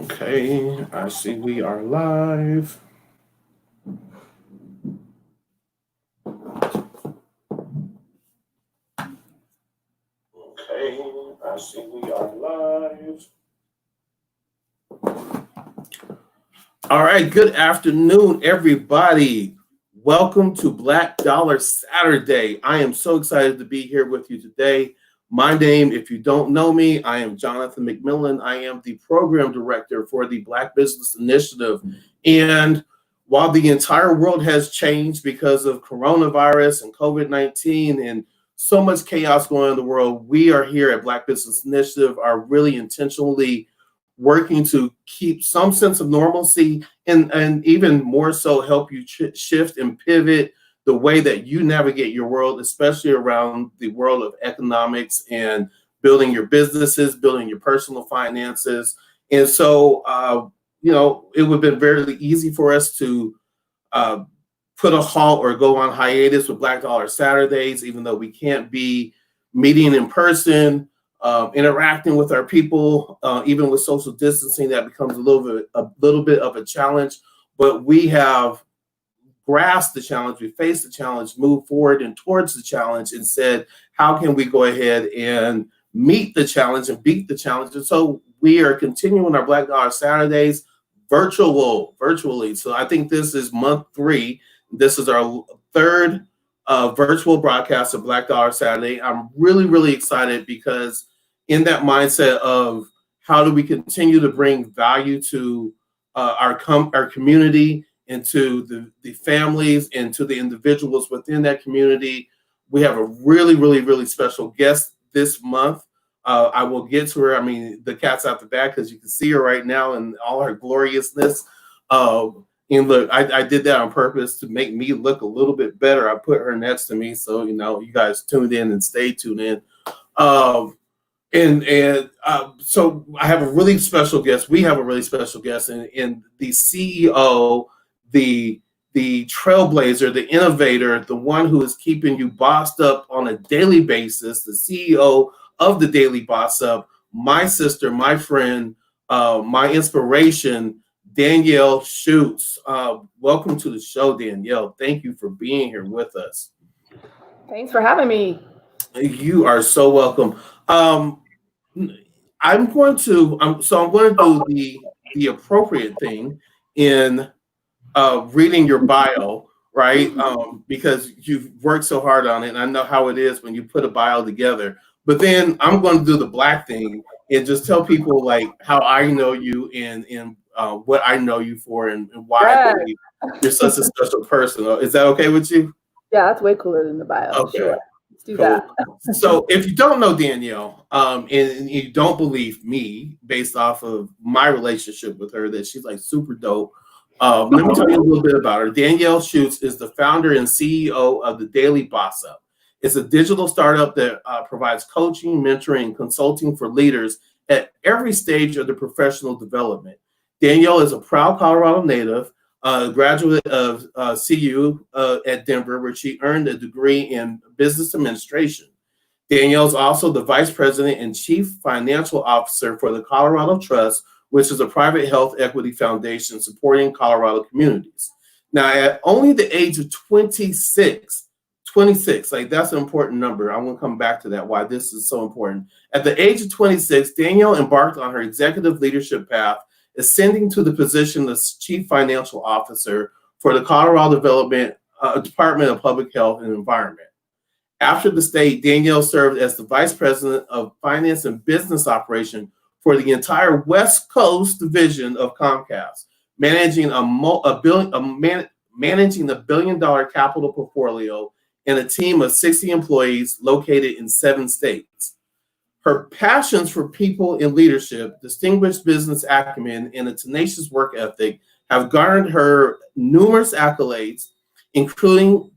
Okay, I see we are live. Okay, I see we are live. All right, good afternoon, everybody. Welcome to Black Dollar Saturday. I am so excited to be here with you today. My name, if you don't know me, I am Jonathan McMillan. I am the program director for the Black Business Initiative. And while the entire world has changed because of coronavirus and COVID-19 and so much chaos going on in the world, we are here at Black Business Initiative are really intentionally working to keep some sense of normalcy and even more so help you shift and pivot the way that you navigate your world, especially around the world of economics and building your businesses, building your personal finances. And so, it would have been very easy for us to uh, put a halt or go on hiatus with Black Dollar Saturdays, even though we can't be meeting in person, interacting with our people, even with social distancing. That becomes a little bit of a challenge. But we have grasped the challenge, we faced the challenge, moved forward and towards the challenge, and said, how can we go ahead and meet the challenge and beat the challenge? And so we are continuing our Black Dollar Saturdays virtually. So I think this is month 3. This is our third virtual broadcast of Black Dollar Saturday. I'm really, really excited because in that mindset of how do we continue to bring value to our community and to the families and to the individuals within that community. We have a really, really, really special guest this month. I will get to her. I mean, the cat's out the bag because you can see her right now in all her gloriousness. And look, I did that on purpose to make me look a little bit better. I put her next to me, so you guys tuned in and stay tuned in. Um, so I have a really special guest. We have a really special guest, and the CEO, the trailblazer, the innovator, the one who is keeping you bossed up on a daily basis, the CEO of the Daily Boss Up, my sister, my friend, my inspiration, Danielle Schutz. Welcome to the show, Danielle. Thank you for being here with us. Thanks for having me. You are so welcome. Um, I'm going to do the appropriate thing in reading your bio, right? Because you've worked so hard on it, and I know how it is when you put a bio together. But then I'm going to do the black thing and just tell people like how I know you and what I know you for and why I Yes. believe you're such a special person. Is that okay with you? Yeah, that's way cooler than the bio. Okay. Sure. Let's do that. Cool. So if you don't know Danielle, and you don't believe me based off of my relationship with her, that she's like super dope, let me tell you a little bit about her. Danielle Schutz is the founder and CEO of the Daily Boss Up. It's a digital startup that provides coaching, mentoring, and consulting for leaders at every stage of the professional development. Danielle is a proud Colorado native, graduate of CU at Denver, where she earned a degree in business administration. Danielle is also the vice president and chief financial officer for the Colorado Trust, which is a private health equity foundation supporting Colorado communities. Now, at only the age of 26, like that's an important number. I'm going to come back to that, why this is so important. At the age of 26, Danielle embarked on her executive leadership path, ascending to the position of chief financial officer for the Colorado Department of Public Health and Environment. After the state, Danielle served as the vice president of finance and business operation for the entire West Coast division of Comcast, managing managing a billion-dollar capital portfolio and a team of 60 employees located in 7 states. Her passions for people and leadership, distinguished business acumen, and a tenacious work ethic have garnered her numerous accolades, including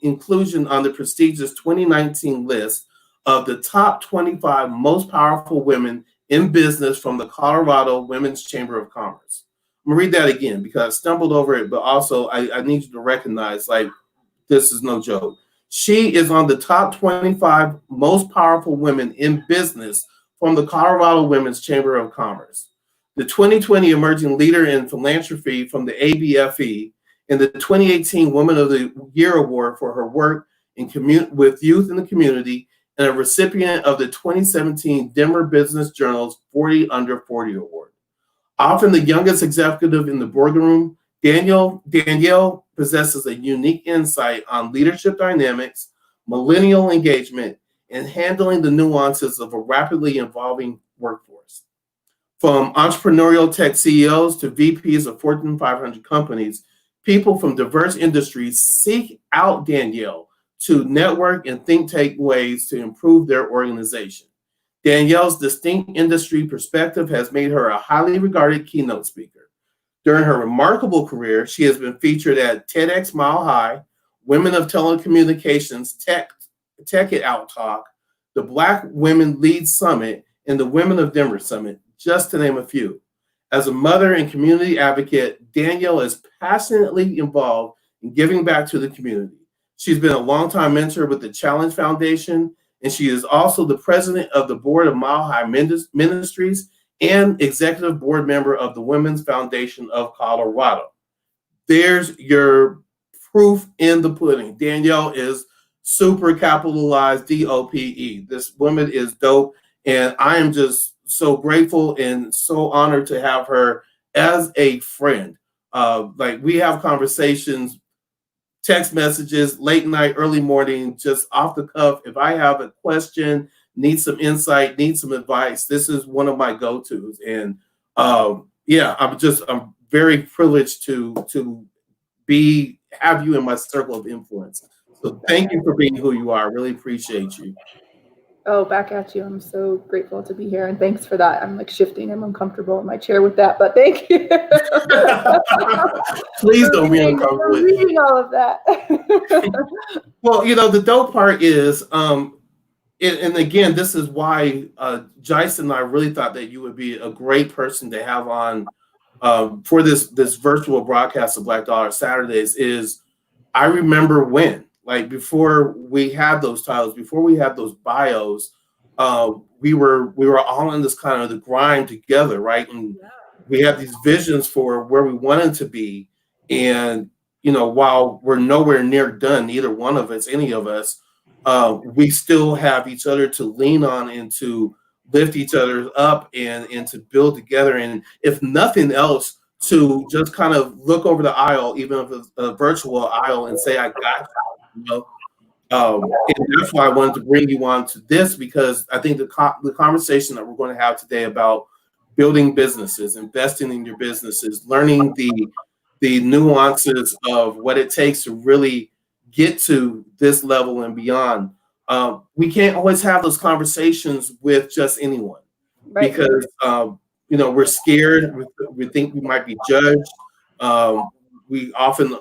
inclusion on the prestigious 2019 list of the top 25 most powerful women in business from the Colorado Women's Chamber of Commerce. I'm gonna read that again because I stumbled over it, but also I need you to recognize like this is no joke. She is on the top 25 most powerful women in business from the Colorado Women's Chamber of Commerce. the 2020 Emerging Leader in Philanthropy from the ABFE, and the 2018 Woman of the Year Award for her work with youth in the community, and a recipient of the 2017 Denver Business Journal's 40 Under 40 Award. Often the youngest executive in the boardroom, Danielle possesses a unique insight on leadership dynamics, millennial engagement, and handling the nuances of a rapidly evolving workforce. From entrepreneurial tech CEOs to VPs of Fortune 500 companies, people from diverse industries seek out Danielle to network and think tank ways to improve their organization. Danielle's distinct industry perspective has made her a highly regarded keynote speaker. During her remarkable career, she has been featured at TEDx Mile High, Women of Telecommunications Tech It Out Talk, the Black Women Lead Summit, and the Women of Denver Summit, just to name a few. As a mother and community advocate, Danielle is passionately involved in giving back to the community. She's been a longtime mentor with the Challenge Foundation, and she is also the president of the board of Mile High Ministries and executive board member of the Women's Foundation of Colorado. There's your proof in the pudding. Danielle is super capitalized DOPE. This woman is dope, and I am just so grateful and so honored to have her as a friend. Like, we have conversations, text messages, late night, early morning, just off the cuff. If I have a question, need some insight, need some advice, this is one of my go-tos. And yeah, I'm very privileged to have you in my circle of influence. So thank you for being who you are. I really appreciate you. Oh, back at you. I'm so grateful to be here, and thanks for that. I'm like shifting. I'm uncomfortable in my chair with that, but thank you. Please don't be uncomfortable. For reading all of that. Well, the dope part is, and again, this is why Jice and I really thought that you would be a great person to have on for this virtual broadcast of Black Dollar Saturdays. Is I remember when, like, before we had those titles, before we had those bios, we were all in this kind of the grind together, right? And we had these visions for where we wanted to be. And, while we're nowhere near done, neither one of us, any of us, we still have each other to lean on and to lift each other up and to build together. And if nothing else, to just kind of look over the aisle, even if it's a virtual aisle, and say, I got you. And that's why I wanted to bring you on to this, because I think the conversation that we're going to have today about building businesses, investing in your businesses, learning the nuances of what it takes to really get to this level and beyond. We can't always have those conversations with just anyone, right? Because we're scared. We think we might be judged. We often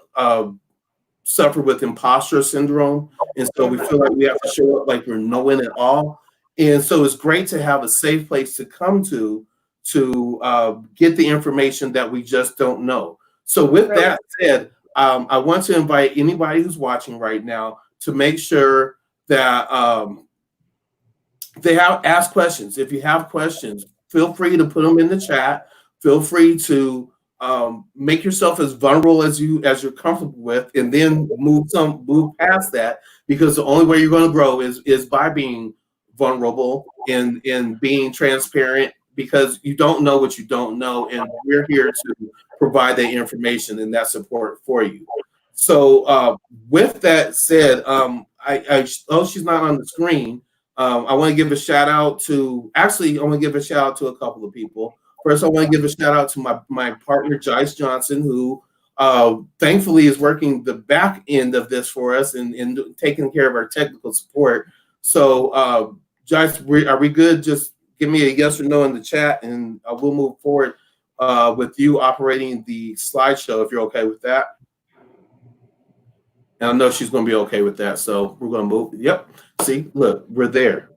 suffer with imposter syndrome, and so we feel like we have to show up like we're knowing it all. And so it's great to have a safe place to come to get the information that we just don't know. So with that said, I want to invite anybody who's watching right now to make sure that they ask questions. If you have questions, feel free to put them in the chat. Feel free to make yourself as vulnerable as you're comfortable with, and then move past that, because the only way you're going to grow is by being vulnerable and being transparent, because you don't know what you don't know, and we're here to provide that information and that support for you. So with that said, she's not on the screen. I want to give a shout out to a couple of people. First, I want to give a shout out to my partner, Jice Johnson, who thankfully is working the back end of this for us and taking care of our technical support. So, Jice, are we good? Just give me a yes or no in the chat, and we'll move forward with you operating the slideshow, if you're okay with that. And I know she's going to be okay with that, so we're going to move. Yep. See, look, we're there.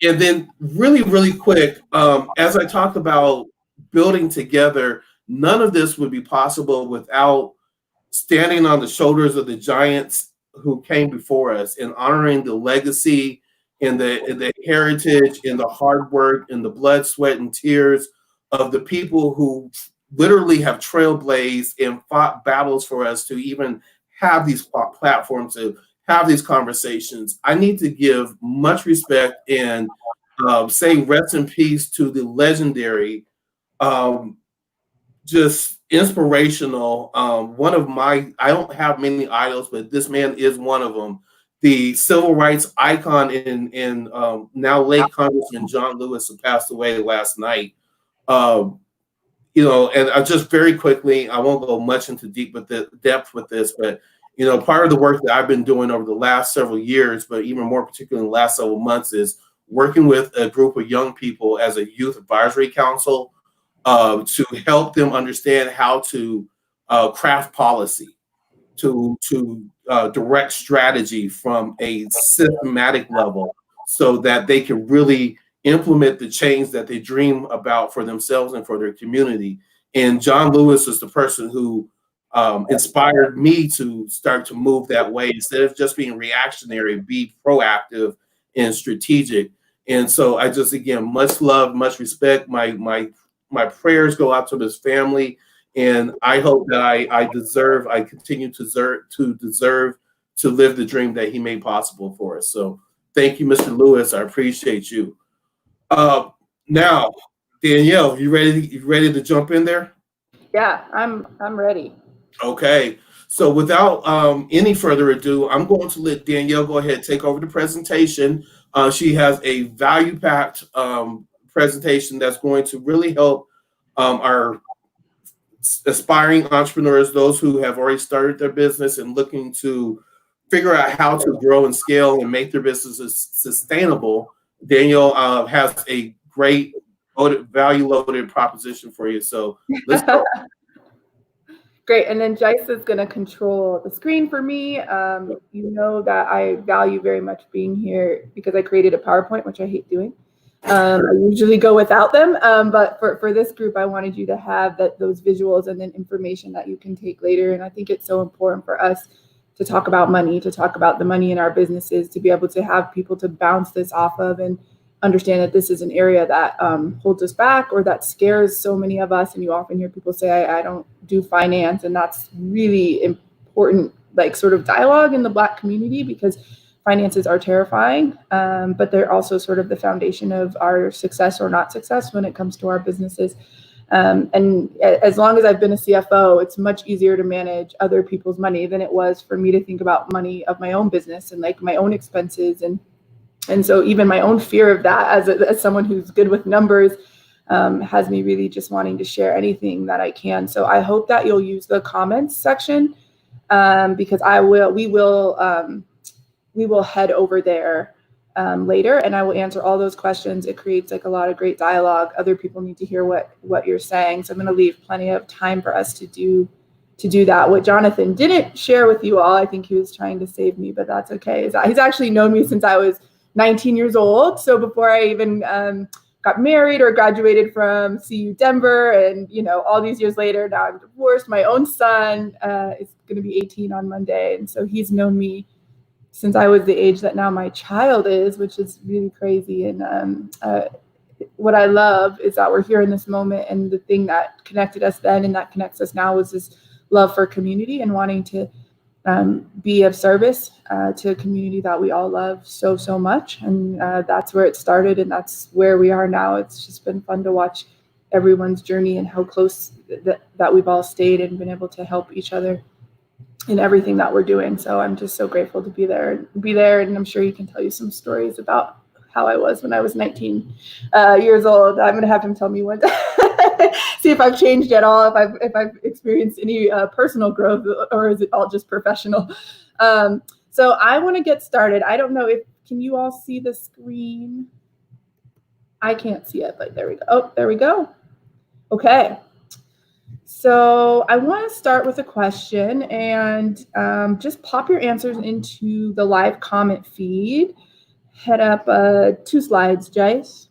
And then really, really quick, as I talked about building together, none of this would be possible without standing on the shoulders of the giants who came before us and honoring the legacy and the heritage and the hard work and the blood, sweat, and tears of the people who literally have trailblazed and fought battles for us to even have these platforms, to have these conversations. I need to give much respect and say rest in peace to the legendary, um, just inspirational. One of my, I don't have many idols, but this man is one of them. The civil rights icon in now late Congressman John Lewis, who passed away last night. Um, and I just very quickly, I won't go much into depth with this, but part of the work that I've been doing over the last several years, but even more particularly in the last several months, is working with a group of young people as a youth advisory council to help them understand how to craft policy, to direct strategy from a systematic level, so that they can really implement the change that they dream about for themselves and for their community. And John Lewis is the person who inspired me to start to move that way. Instead of just being reactionary, be proactive and strategic. And so I just, again, much love, much respect. My prayers go out to this family, and I hope that I continue to deserve to live the dream that he made possible for us. So thank you, Mr. Lewis. I appreciate you. Now, Danielle, you ready? You ready to jump in there? Yeah, I'm ready. Okay. So without any further ado, I'm going to let Danielle go ahead and take over the presentation. She has a value-packed presentation that's going to really help our aspiring entrepreneurs, those who have already started their business and looking to figure out how to grow and scale and make their businesses sustainable. Danielle has a great value-loaded proposition for you. So let's go. Great. And then Jice is going to control the screen for me. You know that I value very much being here because I created a PowerPoint, which I hate doing. I usually go without them, but for this group, I wanted you to have those visuals and then information that you can take later. And I think it's so important for us to talk about money, to talk about the money in our businesses, to be able to have people to bounce this off of and understand that this is an area that holds us back or that scares so many of us. And you often hear people say, I don't do finance. And that's really important, like sort of dialogue in the Black community, because finances are terrifying, but they're also sort of the foundation of our success or not success when it comes to our businesses. And as long as I've been a CFO, it's much easier to manage other people's money than it was for me to think about money of my own business and like my own expenses. And so even my own fear of that as someone who's good with numbers has me really just wanting to share anything that I can. So I hope that you'll use the comments section because we will head over there later, and I will answer all those questions. It creates like a lot of great dialogue. Other people need to hear what you're saying. So I'm going to leave plenty of time for us to do that. What Jonathan didn't share with you all, I think he was trying to save me, but that's okay. He's actually known me since I was 19 years old. So before I even got married or graduated from CU Denver, and all these years later, now I'm divorced. My own son is going to be 18 on Monday, and so he's known me since I was the age that now my child is, which is really crazy. And what I love is that we're here in this moment, and the thing that connected us then and that connects us now was this love for community and wanting to be of service to a community that we all love so, so much. And that's where it started, and that's where we are now. It's just been fun to watch everyone's journey and how close that we've all stayed and been able to help each other in everything that we're doing. So I'm just so grateful to be there. And I'm sure you can tell you some stories about how I was when I was 19 years old. I'm going to have him tell me one day, see if I've changed at all, if I've experienced any personal growth, or is it all just professional? So I want to get started. I don't know can you all see the screen? I can't see it, but there we go. Oh, there we go. Okay. So I want to start with a question, and just pop your answers into the live comment feed. Head up 2 slides, Jace.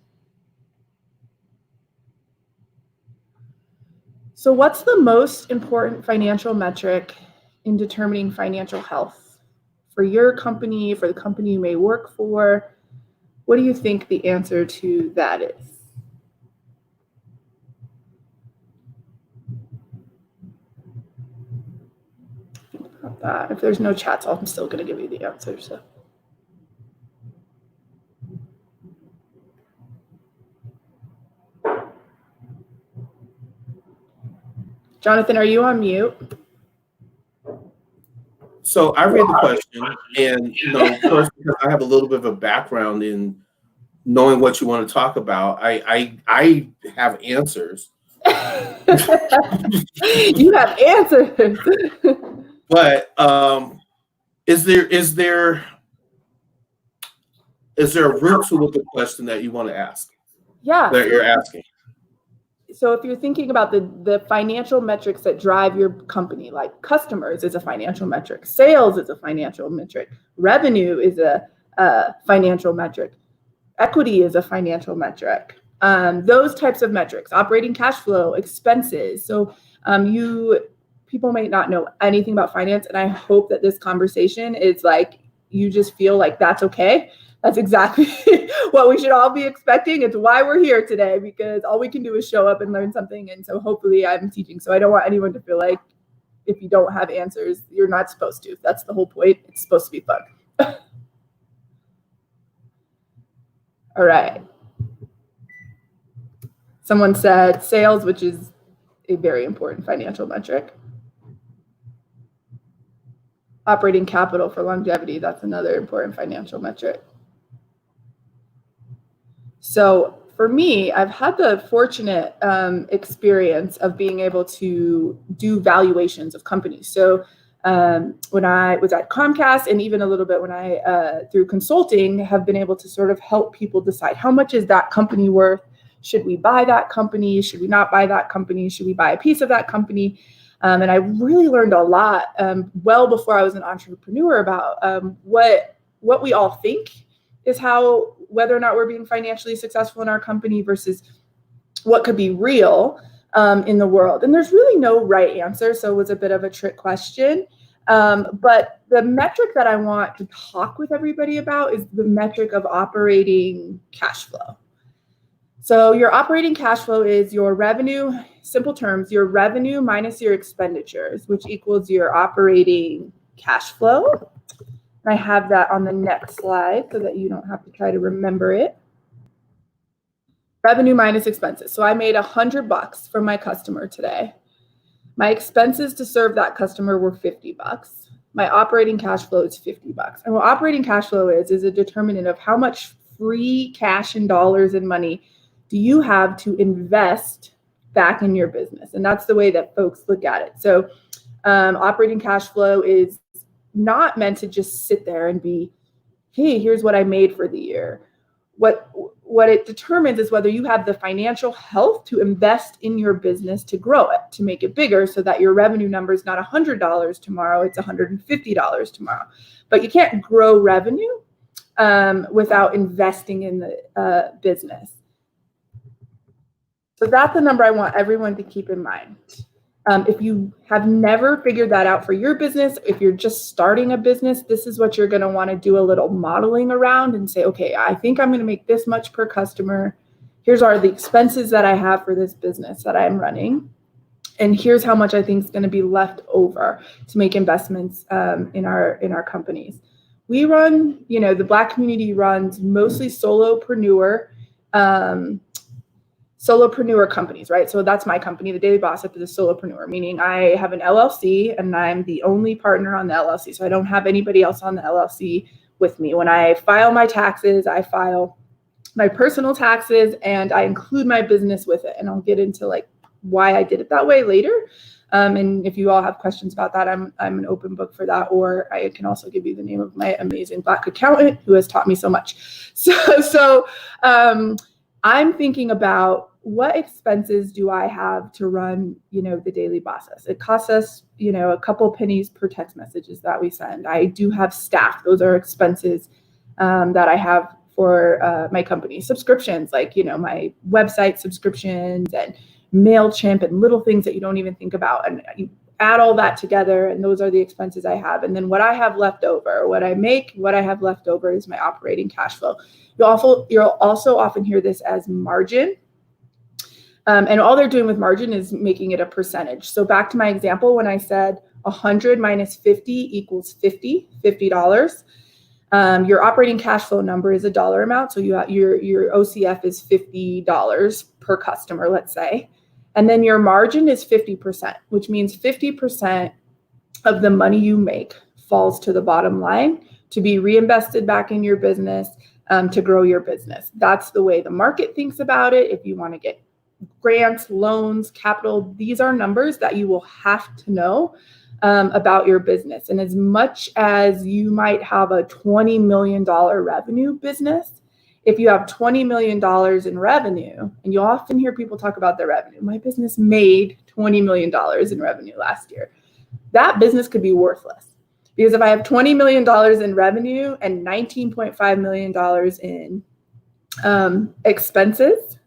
So what's the most important financial metric in determining financial health for your company, for the company you may work for? What do you think the answer to that is? Think about that. If there's no chats, I'm still going to give you the answer. So. Jonathan, are you on mute? So I read the question, and of course, because I have a little bit of a background in knowing what you want to talk about, I have answers. You have answers. But is there a root to the question that you want to ask? Yeah. That you're asking. So if you're thinking about the financial metrics that drive your company, like customers is a financial metric, sales is a financial metric, revenue is a financial metric, equity is a financial metric. Those types of metrics, operating cash flow, expenses. So people may not know anything about finance, and I hope that this conversation is like, you just feel like that's okay. That's exactly what we should all be expecting. It's why we're here today, because all we can do is show up and learn something. And so hopefully I'm teaching. So I don't want anyone to feel like if you don't have answers, you're not supposed to. That's the whole point. It's supposed to be fun. All right. Someone said sales, which is a very important financial metric. Operating capital for longevity, that's another important financial metric. So for me, I've had the fortunate experience of being able to do valuations of companies. So when I was at Comcast, and even a little bit when I, through consulting, have been able to sort of help people decide how much is that company worth? Should we buy that company? Should we not buy that company? Should we buy a piece of that company? And I really learned a lot well before I was an entrepreneur about what we all think is how, whether or not we're being financially successful in our company versus what could be real in the world. And there's really no right answer. So it was a bit of a trick question. But the metric that I want to talk with everybody about is the metric of operating cash flow. So your operating cash flow is your revenue, simple terms, your revenue minus your expenditures, which equals your operating cash flow. I have that on the next slide so that you don't have to try to remember it. Revenue minus expenses. So I made $100 from my customer today. My expenses to serve that customer were $50. My operating cash flow is $50. And what operating cash flow is a determinant of how much free cash and dollars and money do you have to invest back in your business. And that's the way that folks look at it. So operating cash flow is not meant to just sit there and be, hey, here's what I made for the year. What it determines is whether you have the financial health to invest in your business to grow it, to make it bigger so that your revenue number is not $100 tomorrow, it's $150 tomorrow. But you can't grow revenue without investing in the business. So that's the number I want everyone to keep in mind. If you have never figured that out for your business, if you're just starting a business, this is what you're going to want to do a little modeling around and say, okay, I think I'm going to make this much per customer. Here's are the expenses that I have for this business that I'm running. And here's how much I think is going to be left over to make investments in our companies. We run, the Black community runs mostly solopreneur companies, right? So that's my company. The Daily Boss Up is a solopreneur, meaning I have an LLC and I'm the only partner on the LLC. So I don't have anybody else on the LLC with me. When I file my taxes, I file my personal taxes and I include my business with it. And I'll get into like why I did it that way later. And if you all have questions about that, I'm an open book for that. Or I can also give you the name of my amazing Black accountant who has taught me so much. So I'm thinking about what expenses do I have to run, the daily process? It costs us, a couple pennies per text messages that we send. I do have staff. Those are expenses that I have for my company. Subscriptions, like, my website subscriptions and MailChimp and little things that you don't even think about. And add all that together, and those are the expenses I have. And then what I have left over, what I make, what I have left over is my operating cash flow. You'll also often hear this as margin. And all they're doing with margin is making it a percentage. So back to my example, when I said 100 minus 50 equals $50. Your operating cash flow number is a dollar amount. So your OCF is $50 per customer, let's say. And then your margin is 50%, which means 50% of the money you make falls to the bottom line to be reinvested back in your business, to grow your business. That's the way the market thinks about it. If you want to get grants, loans, capital, these are numbers that you will have to know about your business. And as much as you might have a $20 million revenue business, if you have $20 million in revenue, and you often hear people talk about their revenue, my business made $20 million in revenue last year. That business could be worthless. Because if I have $20 million in revenue and $19.5 million in expenses,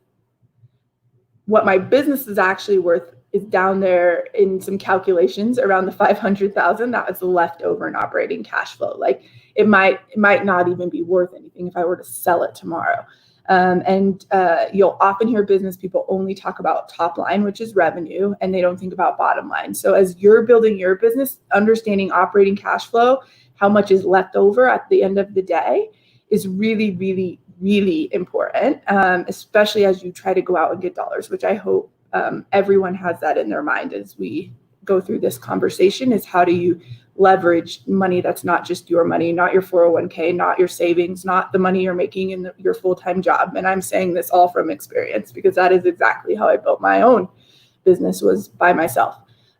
what my business is actually worth is down there in some calculations around the 500,000 that was left over in operating cash flow. Like it might not even be worth anything if I were to sell it tomorrow. You'll often hear business people only talk about top line, which is revenue, and they don't think about bottom line. So as you're building your business, understanding operating cash flow, how much is left over at the end of the day is really, really, really important, especially as you try to go out and get dollars, which I hope everyone has that in their mind as we go through this conversation, is how do you leverage money that's not just your money, not your 401k, not your savings, not the money you're making in your full-time job. And I'm saying this all from experience because that is exactly how I built my own business, was by myself.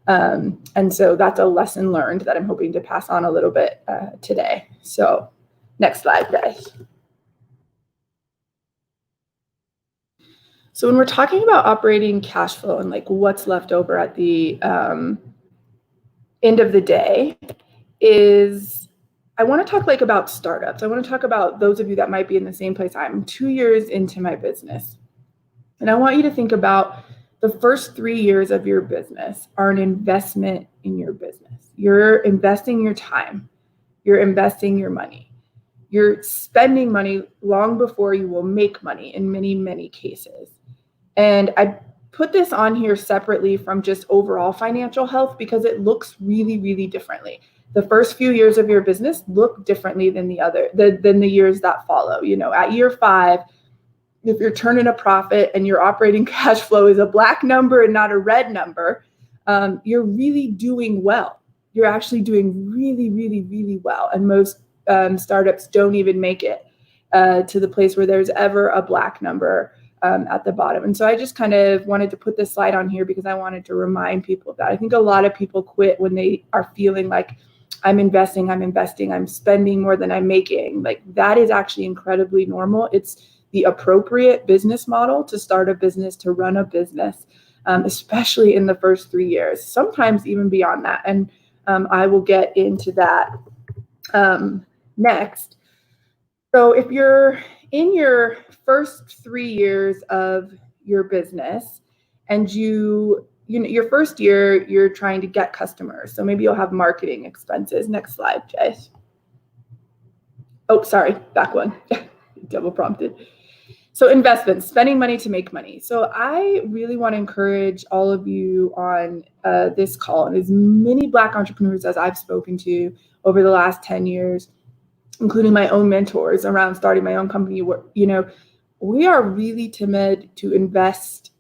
And so that's a lesson learned that I'm hoping to pass on a little bit today. So next slide, guys. So when we're talking about operating cash flow and like what's left over at the end of the day, is I want to talk like about startups. I want to talk about those of you that might be in the same place I'm 2 years into my business. And I want you to think about the first 3 years of your business are an investment in your business. You're investing your time. You're investing your money. You're spending money long before you will make money in many, many cases. And I put this on here separately from just overall financial health because it looks really, really differently. The first few years of your business look differently than the years that follow. You know, at year 5, if you're turning a profit and your operating cash flow is a black number and not a red number, you're really doing well. You're actually doing really, really, really well. And most startups don't even make it to the place where there's ever a black number at the bottom. And so I just kind of wanted to put this slide on here because I wanted to remind people of that. I think a lot of people quit when they are feeling like I'm investing, I'm spending more than I'm making. Like that is actually incredibly normal. It's the appropriate business model to start a business, to run a business, especially in the first 3 years, sometimes even beyond that. And I will get into that next. So if you're in your first 3 years of your business and you know, your first year, you're trying to get customers. So maybe you'll have marketing expenses. Next slide, Jess. Oh, sorry, back one. Double prompted. So investments, spending money to make money. So I really want to encourage all of you on this call, and as many Black entrepreneurs as I've spoken to over the last 10 years, including my own mentors around starting my own company, you know, we are really timid to invest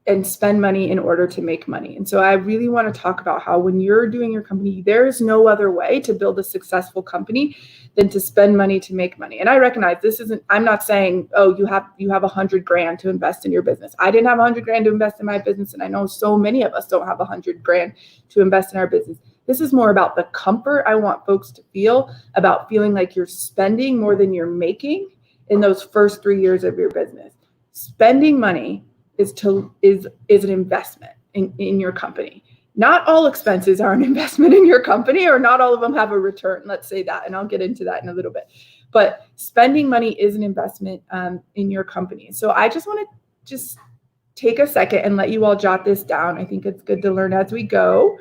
and spend money in order to make money. And so I really want to talk about how when you're doing your company, there's no other way to build a successful company than to spend money to make money. And I recognize this isn't, I'm not saying, oh, you have $100,000 to invest in your business. I didn't have $100,000 to invest in my business. And I know so many of us don't have $100,000 to invest in our business. This is more about the comfort I want folks to feel about feeling like you're spending more than you're making in those first 3 years of your business. Spending money is an investment in your company. Not all expenses are an investment in your company, or not all of them have a return. Let's say that, and I'll get into that in a little bit. But spending money is an investment in your company. So I just want to take a second and let you all jot this down. I think it's good to learn as we go.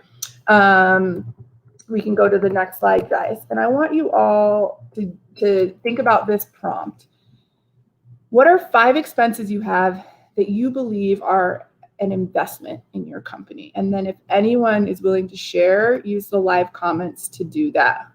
We can go to the next slide, guys. And I want you all to think about this prompt. What are 5 expenses you have that you believe are an investment in your company? And then if anyone is willing to share, use the live comments to do that.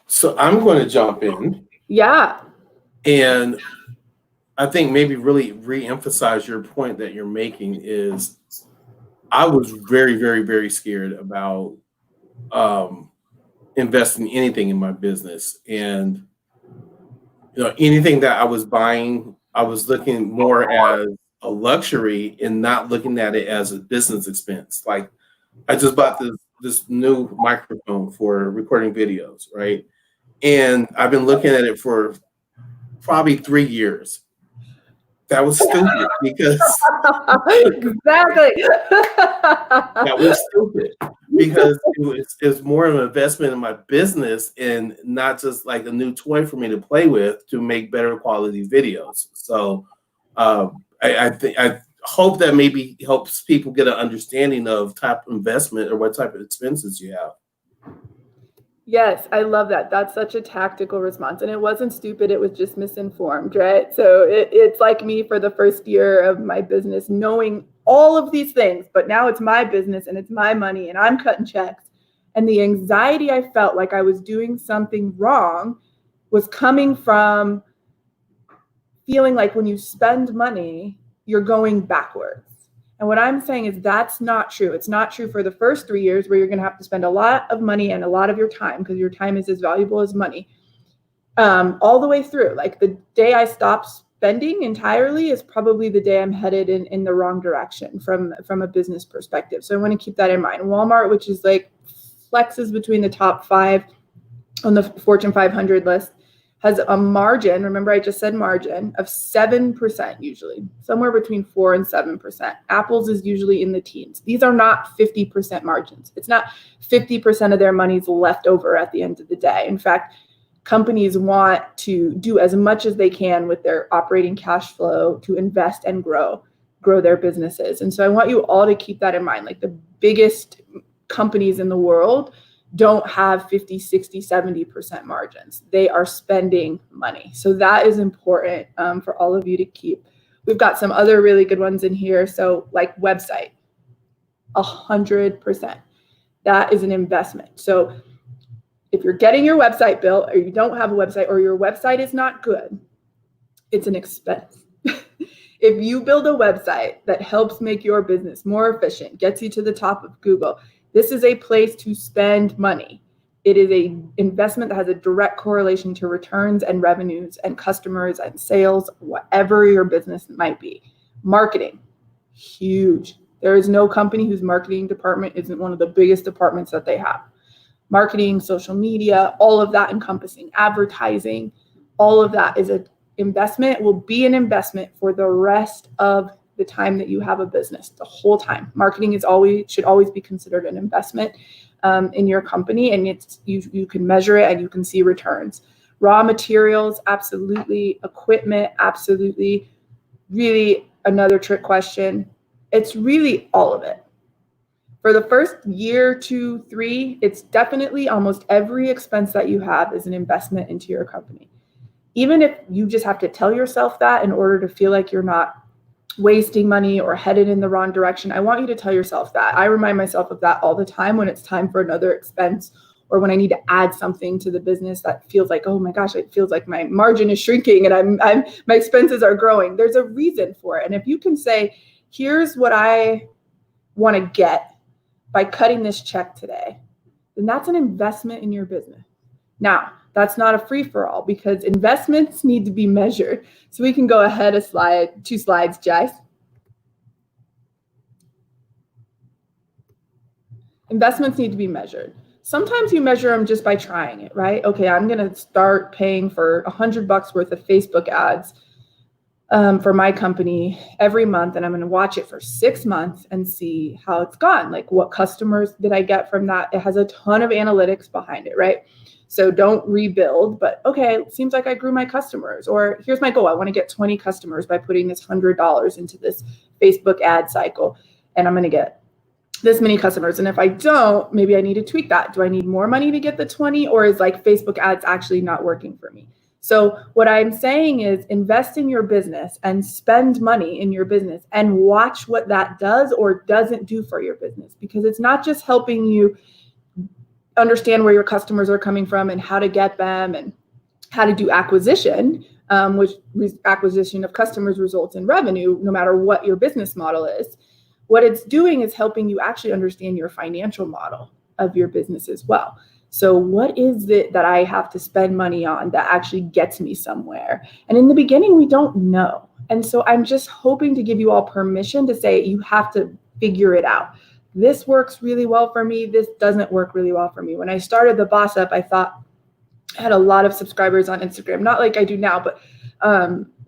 So I'm going to jump in. Yeah. And I think maybe really re-emphasize your point that you're making is I was very, very, very scared about investing anything in my business. And anything that I was buying, I was looking more as a luxury and not looking at it as a business expense. Like I just bought this new microphone for recording videos, right? And I've been looking at it for probably 3 years. That was stupid because Exactly. that was stupid because it's more of an investment in my business and not just like a new toy for me to play with to make better quality videos. So I hope that maybe helps people get an understanding of type of investment or what type of expenses you have. Yes, I love that. That's such a tactical response. And it wasn't stupid, it was just misinformed, right? So it's like me for the first year of my business, knowing all of these things, but now it's my business and it's my money and I'm cutting checks. And the anxiety I felt like I was doing something wrong was coming from feeling like when you spend money, you're going backwards. And what I'm saying is that's not true. It's not true for the first 3 years where you're going to have to spend a lot of money and a lot of your time because your time is as valuable as money. All the way through, like the day I stop spending entirely is probably the day I'm headed in the wrong direction from a business perspective. So I want to keep that in mind. Walmart, which is like flexes between the top 5 on the Fortune 500 list, has a margin, remember I just said margin, of 7% usually, somewhere between 4 and 7%. Apple's is usually in the teens. These are not 50% margins. It's not 50% of their money's left over at the end of the day. In fact, companies want to do as much as they can with their operating cash flow to invest and grow their businesses. And so I want you all to keep that in mind. Like the biggest companies in the world don't have 50, 60, 70% margins. They are spending money. So that is important for all of you to keep. We've got some other really good ones in here. So like website, 100%. That is an investment. So if you're getting your website built or you don't have a website or your website is not good, it's an expense. If you build a website that helps make your business more efficient, gets you to the top of Google, this is a place to spend money. It is an investment that has a direct correlation to returns and revenues and customers and sales, whatever your business might be. Marketing, huge. There is no company whose marketing department isn't one of the biggest departments that they have. Marketing, social media, all of that encompassing advertising, all of that is an investment, will be an investment for the rest of the time that you have a business, the whole time. Marketing should always be considered an investment in your company, and you can measure it and you can see returns. Raw materials, absolutely. Equipment, absolutely. Really, another trick question. It's really all of it. For the first year, 2, 3, it's definitely almost every expense that you have is an investment into your company. Even if you just have to tell yourself that in order to feel like you're not wasting money or headed in the wrong direction, I want you to tell yourself that. I remind myself of that all the time when it's time for another expense or when I need to add something to the business that feels like, oh my gosh, it feels like my margin is shrinking and my expenses are growing. There's a reason for it. And if you can say, here's what I want to get by cutting this check today, then that's an investment in your business. Now, that's not a free-for-all because investments need to be measured. So we can go ahead two slides, Jess. Investments need to be measured. Sometimes you measure them just by trying it, right? Okay, I'm going to start paying for $100 worth of Facebook ads for my company every month, and I'm going to watch it for 6 months and see how it's gone. Like, what customers did I get from that? It has a ton of analytics behind it, right? So don't rebuild, but okay, it seems like I grew my customers, or here's my goal. I want to get 20 customers by putting this $100 into this Facebook ad cycle, and I'm going to get this many customers. And if I don't, maybe I need to tweak that. Do I need more money to get the 20, or is like Facebook ads actually not working for me? So what I'm saying is invest in your business and spend money in your business and watch what that does or doesn't do for your business, because it's not just helping you understand where your customers are coming from and how to get them and how to do acquisition, which acquisition of customers results in revenue, no matter what your business model is. What it's doing is helping you actually understand your financial model of your business as well. So what is it that I have to spend money on that actually gets me somewhere? And in the beginning, we don't know. And so I'm just hoping to give you all permission to say you have to figure it out. This works really well for me. This doesn't work really well for me. When I started the Boss Up, I thought I had a lot of subscribers on Instagram, not like I do now, but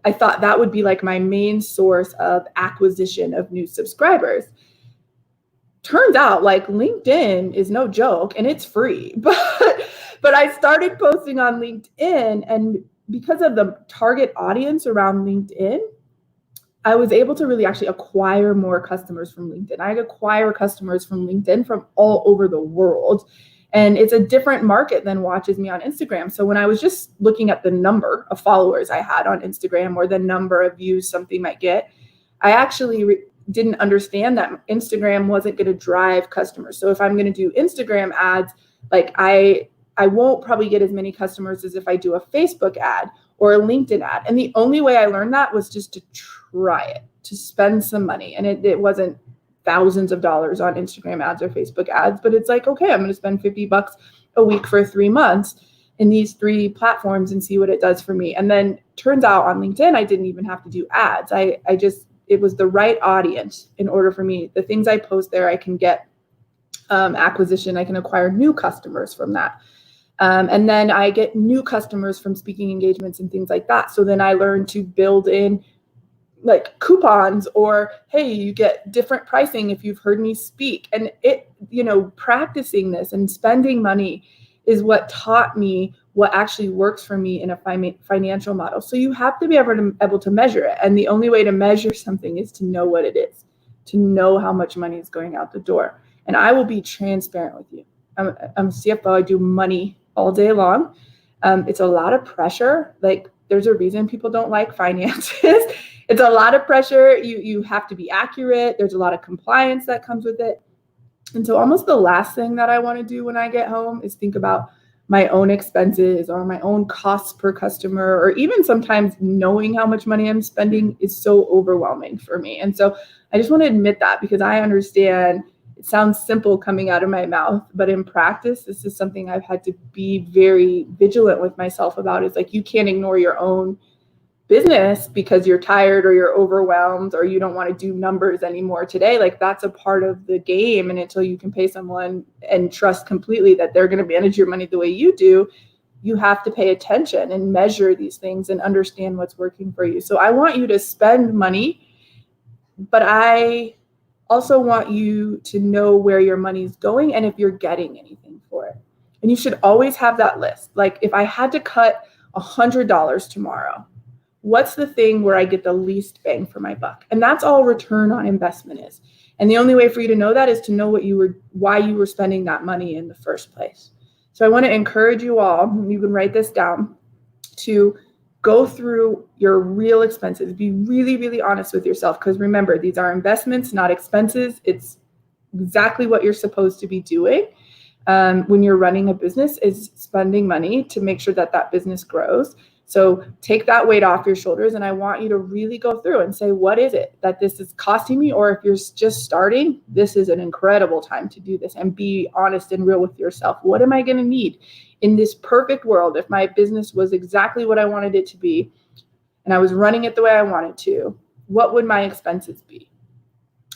I thought that would be like my main source of acquisition of new subscribers. Turns out like LinkedIn is no joke and it's free, but I started posting on LinkedIn, and because of the target audience around LinkedIn, I was able to really actually acquire more customers from LinkedIn. I acquire customers from LinkedIn from all over the world. And it's a different market than watches me on Instagram. So when I was just looking at the number of followers I had on Instagram or the number of views something might get, I actually didn't understand that Instagram wasn't going to drive customers. So if I'm going to do Instagram ads, like I won't probably get as many customers as if I do a Facebook ad or a LinkedIn ad. And the only way I learned that was just to try it, to spend some money. And it wasn't thousands of dollars on Instagram ads or Facebook ads, but it's like, okay, I'm going to spend $50 a week for 3 months in these 3 platforms and see what it does for me. And then turns out on LinkedIn, I didn't even have to do ads. It was the right audience in order for me. The things I post there, I can get acquisition. I can acquire new customers from that. And then I get new customers from speaking engagements and things like that. So then I learn to build in like coupons, or, hey, you get different pricing if you've heard me speak. And practicing this and spending money is what taught me what actually works for me in a financial model. So you have to be able to measure it. And the only way to measure something is to know what it is, to know how much money is going out the door. And I will be transparent with you. I'm a CFO. I do money all day long. It's a lot of pressure. Like, there's a reason people don't like finances. It's a lot of pressure. You have to be accurate. There's a lot of compliance that comes with it. And so almost the last thing that I want to do when I get home is think about my own expenses or my own costs per customer, or even sometimes knowing how much money I'm spending is so overwhelming for me. And so I just want to admit that, because I understand it sounds simple coming out of my mouth, but in practice, this is something I've had to be very vigilant with myself about. Is like, you can't ignore your own business because you're tired or you're overwhelmed or you don't want to do numbers anymore today. Like, that's a part of the game. And until you can pay someone and trust completely that they're going to manage your money the way you do, you have to pay attention and measure these things and understand what's working for you. So I want you to spend money, but I also want you to know where your money's going and if you're getting anything for it. And you should always have that list. Like, if I had to cut $100 tomorrow, what's the thing where I get the least bang for my buck? And that's all return on investment is. And the only way for you to know that is to know why you were spending that money in the first place. So I want to encourage you all, you can write this down, to go through your real expenses. Be really, really honest with yourself, because remember, these are investments, not expenses. It's exactly what you're supposed to be doing. when you're running a business is spending money to make sure that that business grows. So take that weight off your shoulders, and I want you to really go through and say, what is it that this is costing me? Or if you're just starting, this is an incredible time to do this, and be honest and real with yourself. What am I going to need in this perfect world? If my business was exactly what I wanted it to be and I was running it the way I wanted to, what would my expenses be?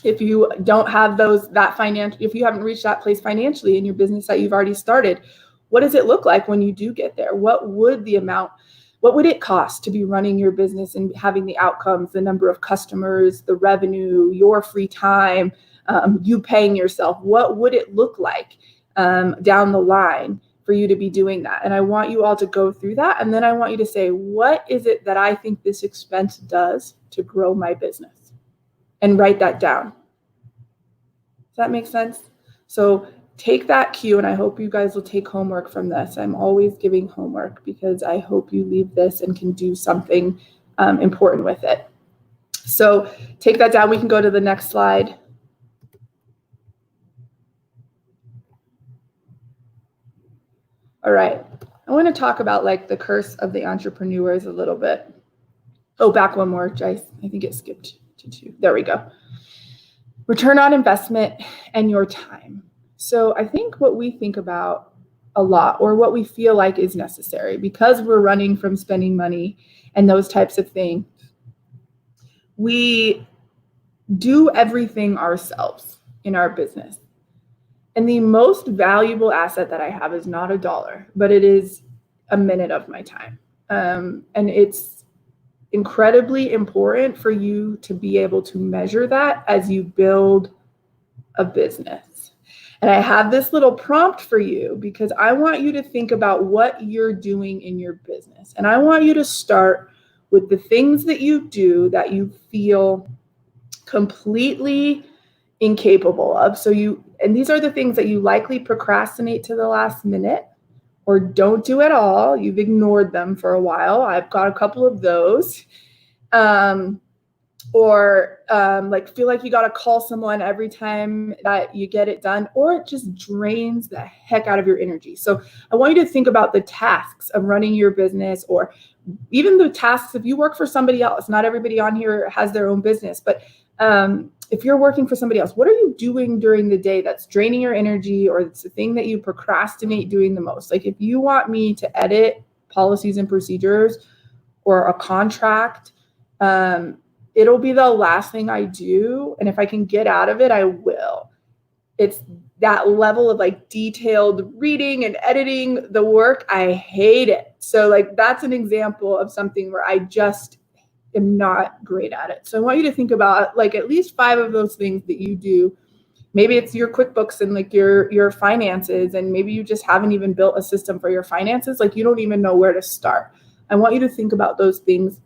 If you don't have if you haven't reached that place financially in your business that you've already started, what does it look like when you do get there? What would it cost to be running your business and having the outcomes, the number of customers, the revenue, your free time, you paying yourself? What would it look like down the line for you to be doing that? And I want you all to go through that. And then I want you to say, what is it that I think this expense does to grow my business? And write that down. Does that make sense? So take that cue, and I hope you guys will take homework from this. I'm always giving homework because I hope you leave this and can do something important with it. So take that down. We can go to the next slide. All right. I want to talk about like the curse of the entrepreneurs a little bit. Oh, back one more, Jice. I think it skipped to 2. There we go. Return on investment and your time. So I think what we think about a lot, or what we feel like is necessary, because we're running from spending money and those types of things, we do everything ourselves in our business. And the most valuable asset that I have is not $1, but it is a minute of my time. And it's incredibly important for you to be able to measure that as you build a business. And I have this little prompt for you because I want you to think about what you're doing in your business. And I want you to start with the things that you do that you feel completely incapable of. And these are the things that you likely procrastinate to the last minute or don't do at all. You've ignored them for a while. I've got a couple of those. Like feel like you got to call someone every time that you get it done, or it just drains the heck out of your energy. So I want you to think about the tasks of running your business, or even the tasks if you work for somebody else. Not everybody on here has their own business, but if you're working for somebody else, what are you doing during the day that's draining your energy, or it's the thing that you procrastinate doing the most? Like if you want me to edit policies and procedures or a contract, it'll be the last thing I do. And if I can get out of it, I will. It's that level of like detailed reading and editing the work. I hate it. So like that's an example of something where I just am not great at it. So I want you to think about like at least 5 of those things that you do. Maybe it's your QuickBooks and like your finances, and maybe you just haven't even built a system for your finances. Like you don't even know where to start. I want you to think about those things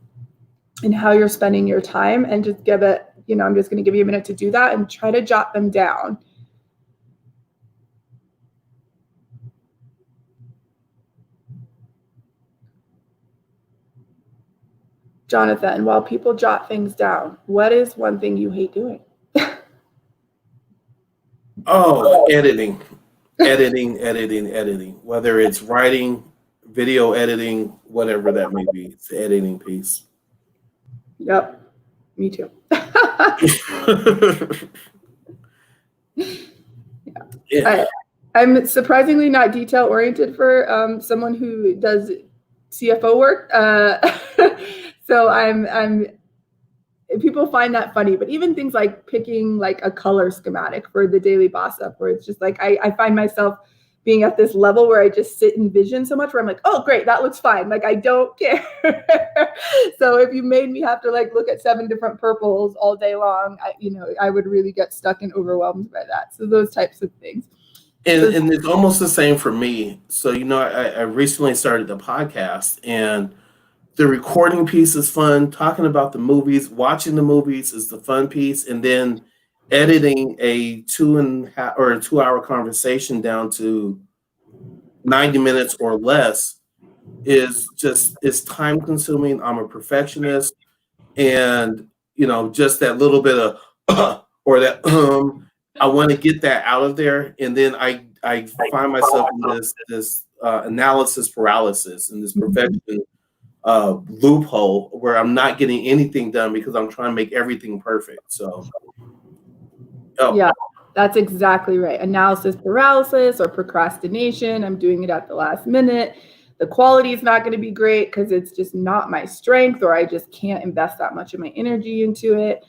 and how you're spending your time, and just give it, I'm just going to give you a minute to do that and try to jot them down. Jonathan, while people jot things down, what is one thing you hate doing? Oh, editing. Whether it's writing, video editing, whatever that may be, it's the editing piece. Yep, me too. Yeah. I'm surprisingly not detail oriented for someone who does CFO work. So I'm people find that funny, but even things like picking like a color schematic for the daily boss up, where it's just like I find myself being at this level where I just sit in vision so much where I'm like, oh great, that looks fine. Like I don't care. So if you made me have to like look at 7 different purples all day long, I would really get stuck and overwhelmed by that. So those types of things. And it's almost the same for me. So, I recently started the podcast, and the recording piece is fun. Talking about the movies, watching the movies is the fun piece. And then editing a 2-hour conversation down to 90 minutes or less is time consuming. I'm a perfectionist, and, just that little bit of, or that, I want to get that out of there, and then I find myself in this analysis paralysis and this perfection loophole where I'm not getting anything done because I'm trying to make everything perfect. So, Yeah, that's exactly right. Analysis paralysis or procrastination. I'm doing it at the last minute. The quality is not going to be great because it's just not my strength, or I just can't invest that much of my energy into it.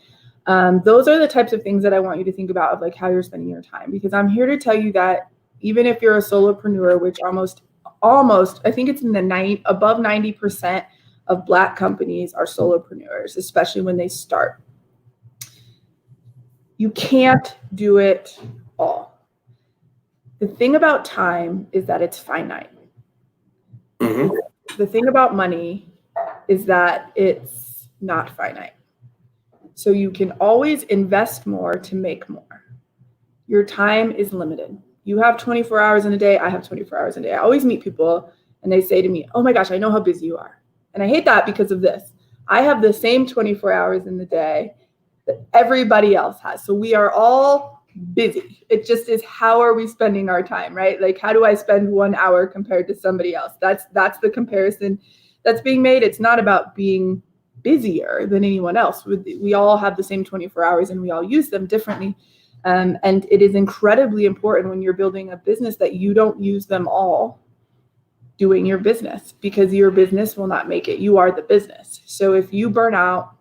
Those are the types of things that I want you to think about of like how you're spending your time, because I'm here to tell you that even if you're a solopreneur, which almost I think it's in the above 90% of Black companies are solopreneurs, especially when they start. You can't do it all. The thing about time is that it's finite. mm-hmm. The thing about money is that it's not finite. So you can always invest more to make more. Your time is limited. You have 24 hours in a day. I have 24 hours in a day. I always meet people and they say to me, oh my gosh, I know how busy you are. And I hate that because of this. I have the same 24 hours in the day that everybody else has. So we are all busy. It just is, how are we spending our time, right? Like, how do I spend 1 hour compared to somebody else? That's the comparison that's being made. It's not about being busier than anyone else. We all have the same 24 hours and we all use them differently. And it is incredibly important when you're building a business that you don't use them all doing your business, because your business will not make it. You are the business. So if you burn out,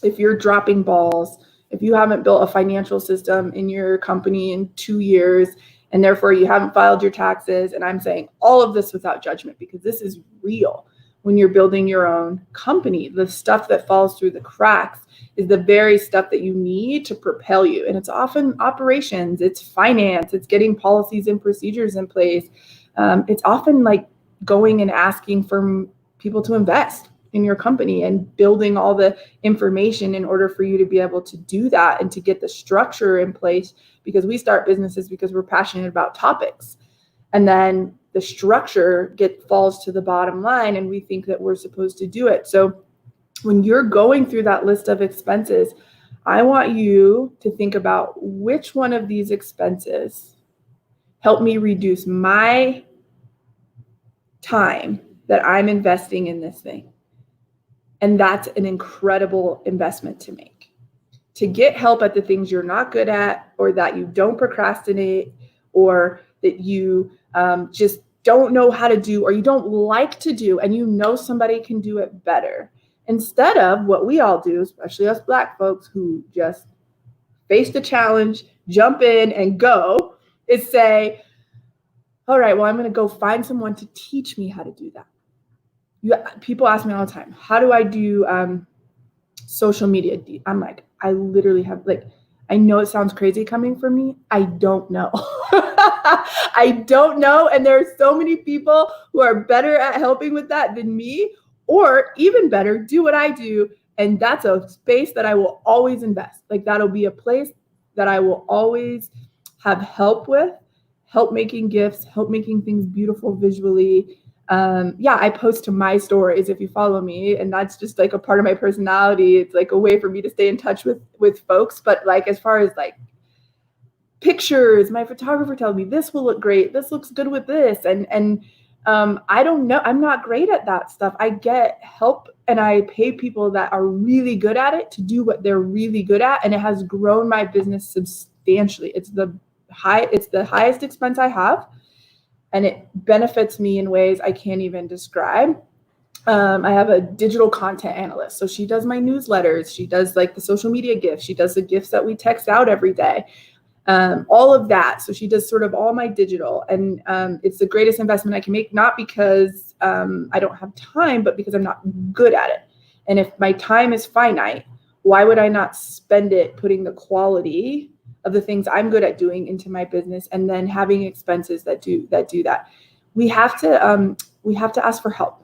if you're dropping balls, if you haven't built a financial system in your company in 2 years, and therefore you haven't filed your taxes, and I'm saying all of this without judgment because this is real. When you're building your own company, the stuff that falls through the cracks is the very stuff that you need to propel you. And it's often operations, it's finance, it's getting policies and procedures in place. It's often like going and asking for people to invest in your company and building all the information in order for you to be able to do that and to get the structure in place, because we start businesses because we're passionate about topics. And then the structure falls to the bottom line and we think that we're supposed to do it. So when you're going through that list of expenses, I want you to think about which one of these expenses help me reduce my time that I'm investing in this thing. And that's an incredible investment to make. To get help at the things you're not good at, or that you don't procrastinate, or that you just don't know how to do, or you don't like to do, and you know somebody can do it better. Instead of what we all do, especially us Black folks who just face the challenge, jump in and go, is say, all right, well, I'm going to go find someone to teach me how to do that. People ask me all the time, how do I do social media? I'm like, I literally have, like, I know it sounds crazy coming from me. I don't know. I don't know. And there are so many people who are better at helping with that than me, or even better, do what I do. And that's a space that I will always invest. Like, that'll be a place that I will always have help with, help making gifts, help making things beautiful visually. I post to my stories if you follow me, and that's just like a part of my personality. It's like a way for me to stay in touch with folks. But like, as far as like pictures, my photographer tells me this will look great, this looks good with this, and I don't know, I'm not great at that stuff. I get help and I pay people that are really good at it to do what they're really good at, and it has grown my business substantially. It's the highest expense I have, and it benefits me in ways I can't even describe. I have a digital content analyst. So she does my newsletters. She does like the social media gifts. She does the gifts that we text out every day. All of that. So she does sort of all my digital. And it's the greatest investment I can make, not because I don't have time, but because I'm not good at it. And if my time is finite, why would I not spend it putting the quality of the things I'm good at doing into my business, and then having expenses that do that? We have to ask for help.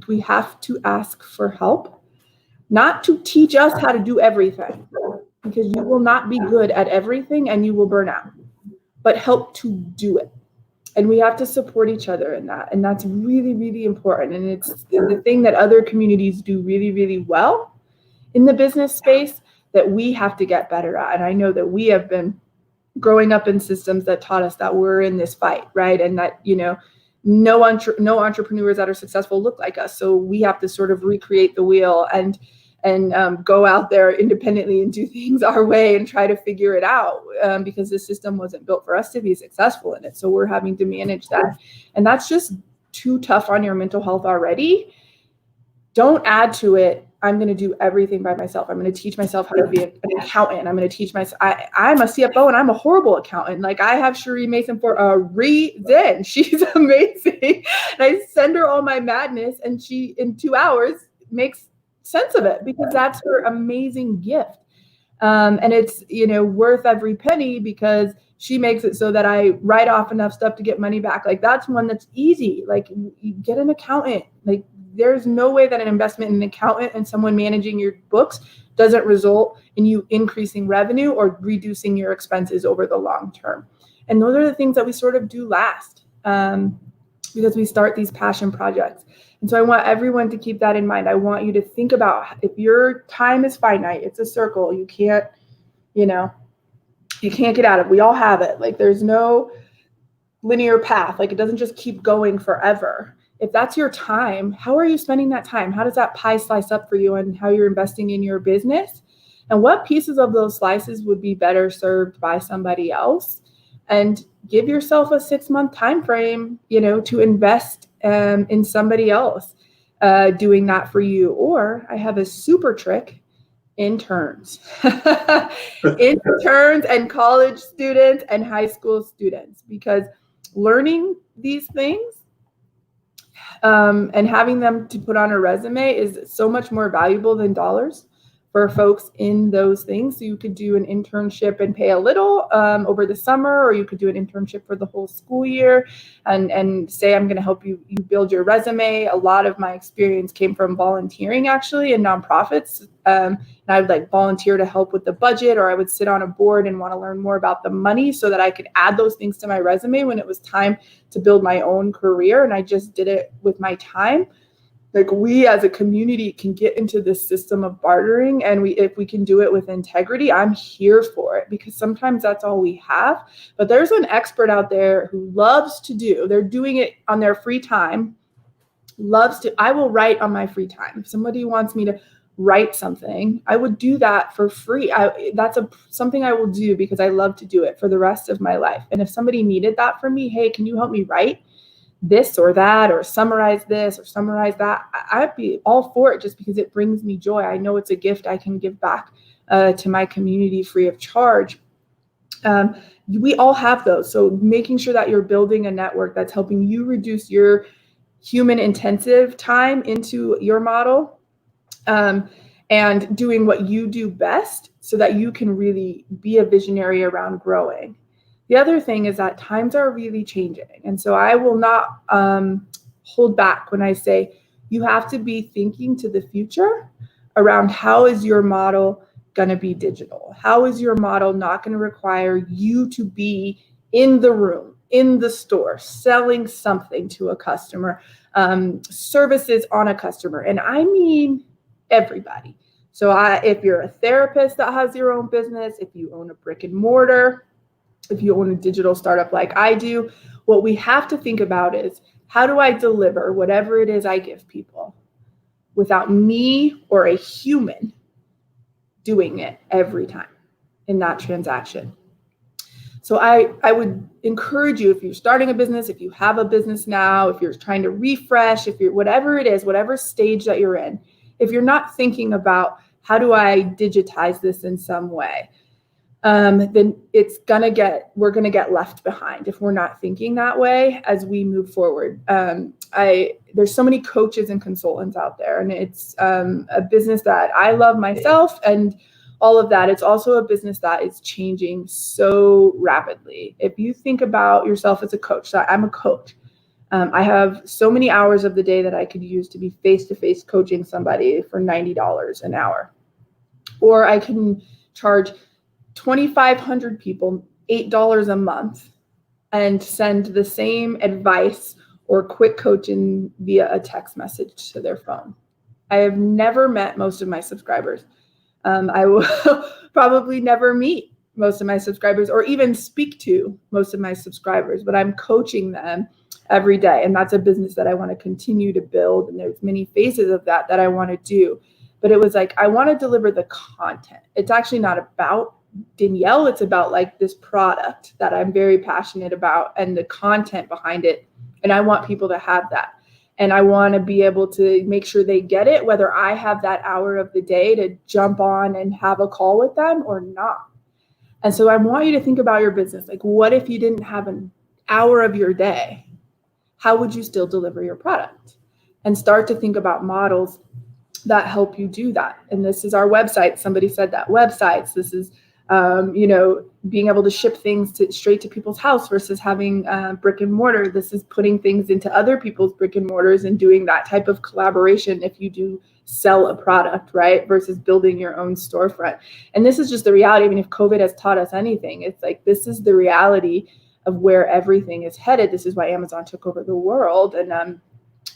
We have to ask for help, not to teach us how to do everything, because you will not be good at everything and you will burn out, but help to do it. And we have to support each other in that. And that's really, really important. And it's the thing that other communities do really, really well in the business space that we have to get better at. And I know that we have been growing up in systems that taught us that we're in this fight, right? And that, no entrepreneurs that are successful look like us. So we have to sort of recreate the wheel and go out there independently and do things our way and try to figure it out, because the system wasn't built for us to be successful in it. So we're having to manage that. And that's just too tough on your mental health already. Don't add to it, I'm going to do everything by myself. I'm going to teach myself how to be an accountant. I'm going to teach myself. I'm a CFO and I'm a horrible accountant. Like, I have Cherie Mason for a reason. She's amazing. And I send her all my madness and she, in 2 hours, makes sense of it because that's her amazing gift. And it's, worth every penny because she makes it so that I write off enough stuff to get money back. Like, that's one that's easy. Like, you get an accountant. Like, there's no way that an investment in an accountant and someone managing your books doesn't result in you increasing revenue or reducing your expenses over the long term. And those are the things that we sort of do last, because we start these passion projects. And so I want everyone to keep that in mind. I want you to think about, if your time is finite, it's a circle. You can't get out of it. We all have it. Like, there's no linear path. Like, it doesn't just keep going forever. If that's your time, how are you spending that time? How does that pie slice up for you and how you're investing in your business? And what pieces of those slices would be better served by somebody else? And give yourself a 6-month time frame, to invest in somebody else doing that for you. Or I have a super trick: interns. Interns and college students and high school students, because learning these things and having them to put on a resume is so much more valuable than dollars for folks in those things. So you could do an internship and pay a little over the summer, or you could do an internship for the whole school year and say, I'm going to help you build your resume. A lot of my experience came from volunteering, actually, in nonprofits. And I would volunteer to help with the budget, or I would sit on a board and want to learn more about the money so that I could add those things to my resume when it was time to build my own career. And I just did it with my time. Like, we as a community can get into this system of bartering, and if we can do it with integrity, I'm here for it, because sometimes that's all we have. But there's an expert out there who loves to they're doing it on their free time, I will write on my free time. If somebody wants me to write something, I would do that for free. That's something I will do because I love to do it for the rest of my life. And if somebody needed that from me, hey, can you help me write this or that, or summarize this or summarize that, I'd be all for it, just because it brings me joy. I know it's a gift I can give back to my community free of charge. We all have those. So making sure that you're building a network that's helping you reduce your human intensive time into your model, and doing what you do best so that you can really be a visionary around growing. The other thing is that times are really changing. And so I will not hold back when I say you have to be thinking to the future around, how is your model going to be digital? How is your model not going to require you to be in the room, in the store, selling something to a customer, services on a customer? And I mean everybody. So if you're a therapist that has your own business, if you own a brick and mortar, if you own a digital startup like I do, what we have to think about is, how do I deliver whatever it is I give people without me or a human doing it every time in that transaction? So I would encourage you, if you're starting a business, if you have a business now, if you're trying to refresh, if you're whatever it is, whatever stage that you're in, if you're not thinking about, how do I digitize this in some way, then we're gonna get left behind if we're not thinking that way as we move forward. There's so many coaches and consultants out there, and it's a business that I love myself and all of that. It's also a business that is changing so rapidly. If you think about yourself as a coach, so I'm a coach. I have so many hours of the day that I could use to be face-to-face coaching somebody for $90 an hour, or I can charge 2,500 people $8 a month and send the same advice or quick coaching via a text message to their phone. I have never met most of my subscribers. I will probably never meet most of my subscribers or even speak to most of my subscribers, but I'm coaching them every day. And that's a business that I want to continue to build. And there's many phases of that I want to do. But it was like, I want to deliver the content. It's actually not about Danielle. It's about like this product that I'm very passionate about and the content behind it. And I want people to have that. And I want to be able to make sure they get it, whether I have that hour of the day to jump on and have a call with them or not. And so I want you to think about your business. Like, what if you didn't have an hour of your day? How would you still deliver your product? And start to think about models that help you do that. And this is our website. Somebody said that websites. This is, being able to ship things straight to people's house versus having brick and mortar. This is putting things into other people's brick and mortars and doing that type of collaboration if you do sell a product, right? Versus building your own storefront. And this is just the reality. I mean, if COVID has taught us anything, it's like, this is the reality of where everything is headed. This is why Amazon took over the world. And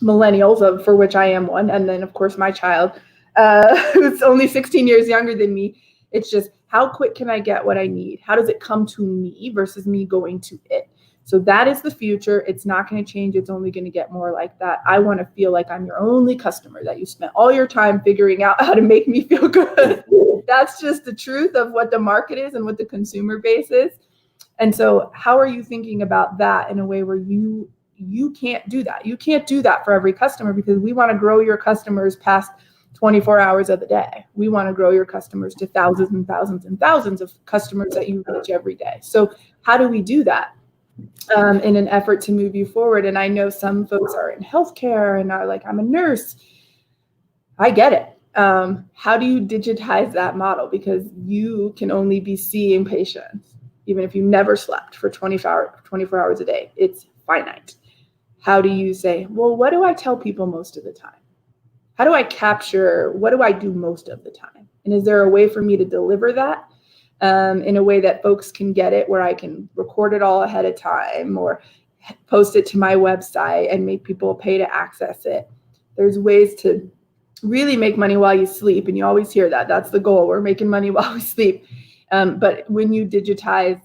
millennials, for which I am one, and then of course my child, who's only 16 years younger than me. It's just, how quick can I get what I need? How does it come to me versus me going to it? So that is the future. It's not going to change. It's only going to get more like that. I want to feel like I'm your only customer, that you spent all your time figuring out how to make me feel good. That's just the truth of what the market is and what the consumer base is. And so how are you thinking about that in a way where you can't do that? You can't do that for every customer, because we want to grow your customers past 24 hours of the day. We want to grow your customers to thousands and thousands and thousands of customers that you reach every day. So how do we do that in an effort to move you forward? And I know some folks are in healthcare and are like, I'm a nurse. I get it. How do you digitize that model? Because you can only be seeing patients, even if you never slept for 24 hours a day. It's finite. How do you say, well, what do I tell people most of the time? How do I capture, what do I do most of the time? And is there a way for me to deliver that in a way that folks can get it, where I can record it all ahead of time or post it to my website and make people pay to access it? There's ways to really make money while you sleep. And you always hear that. That's the goal. We're making money while we sleep. But when you digitize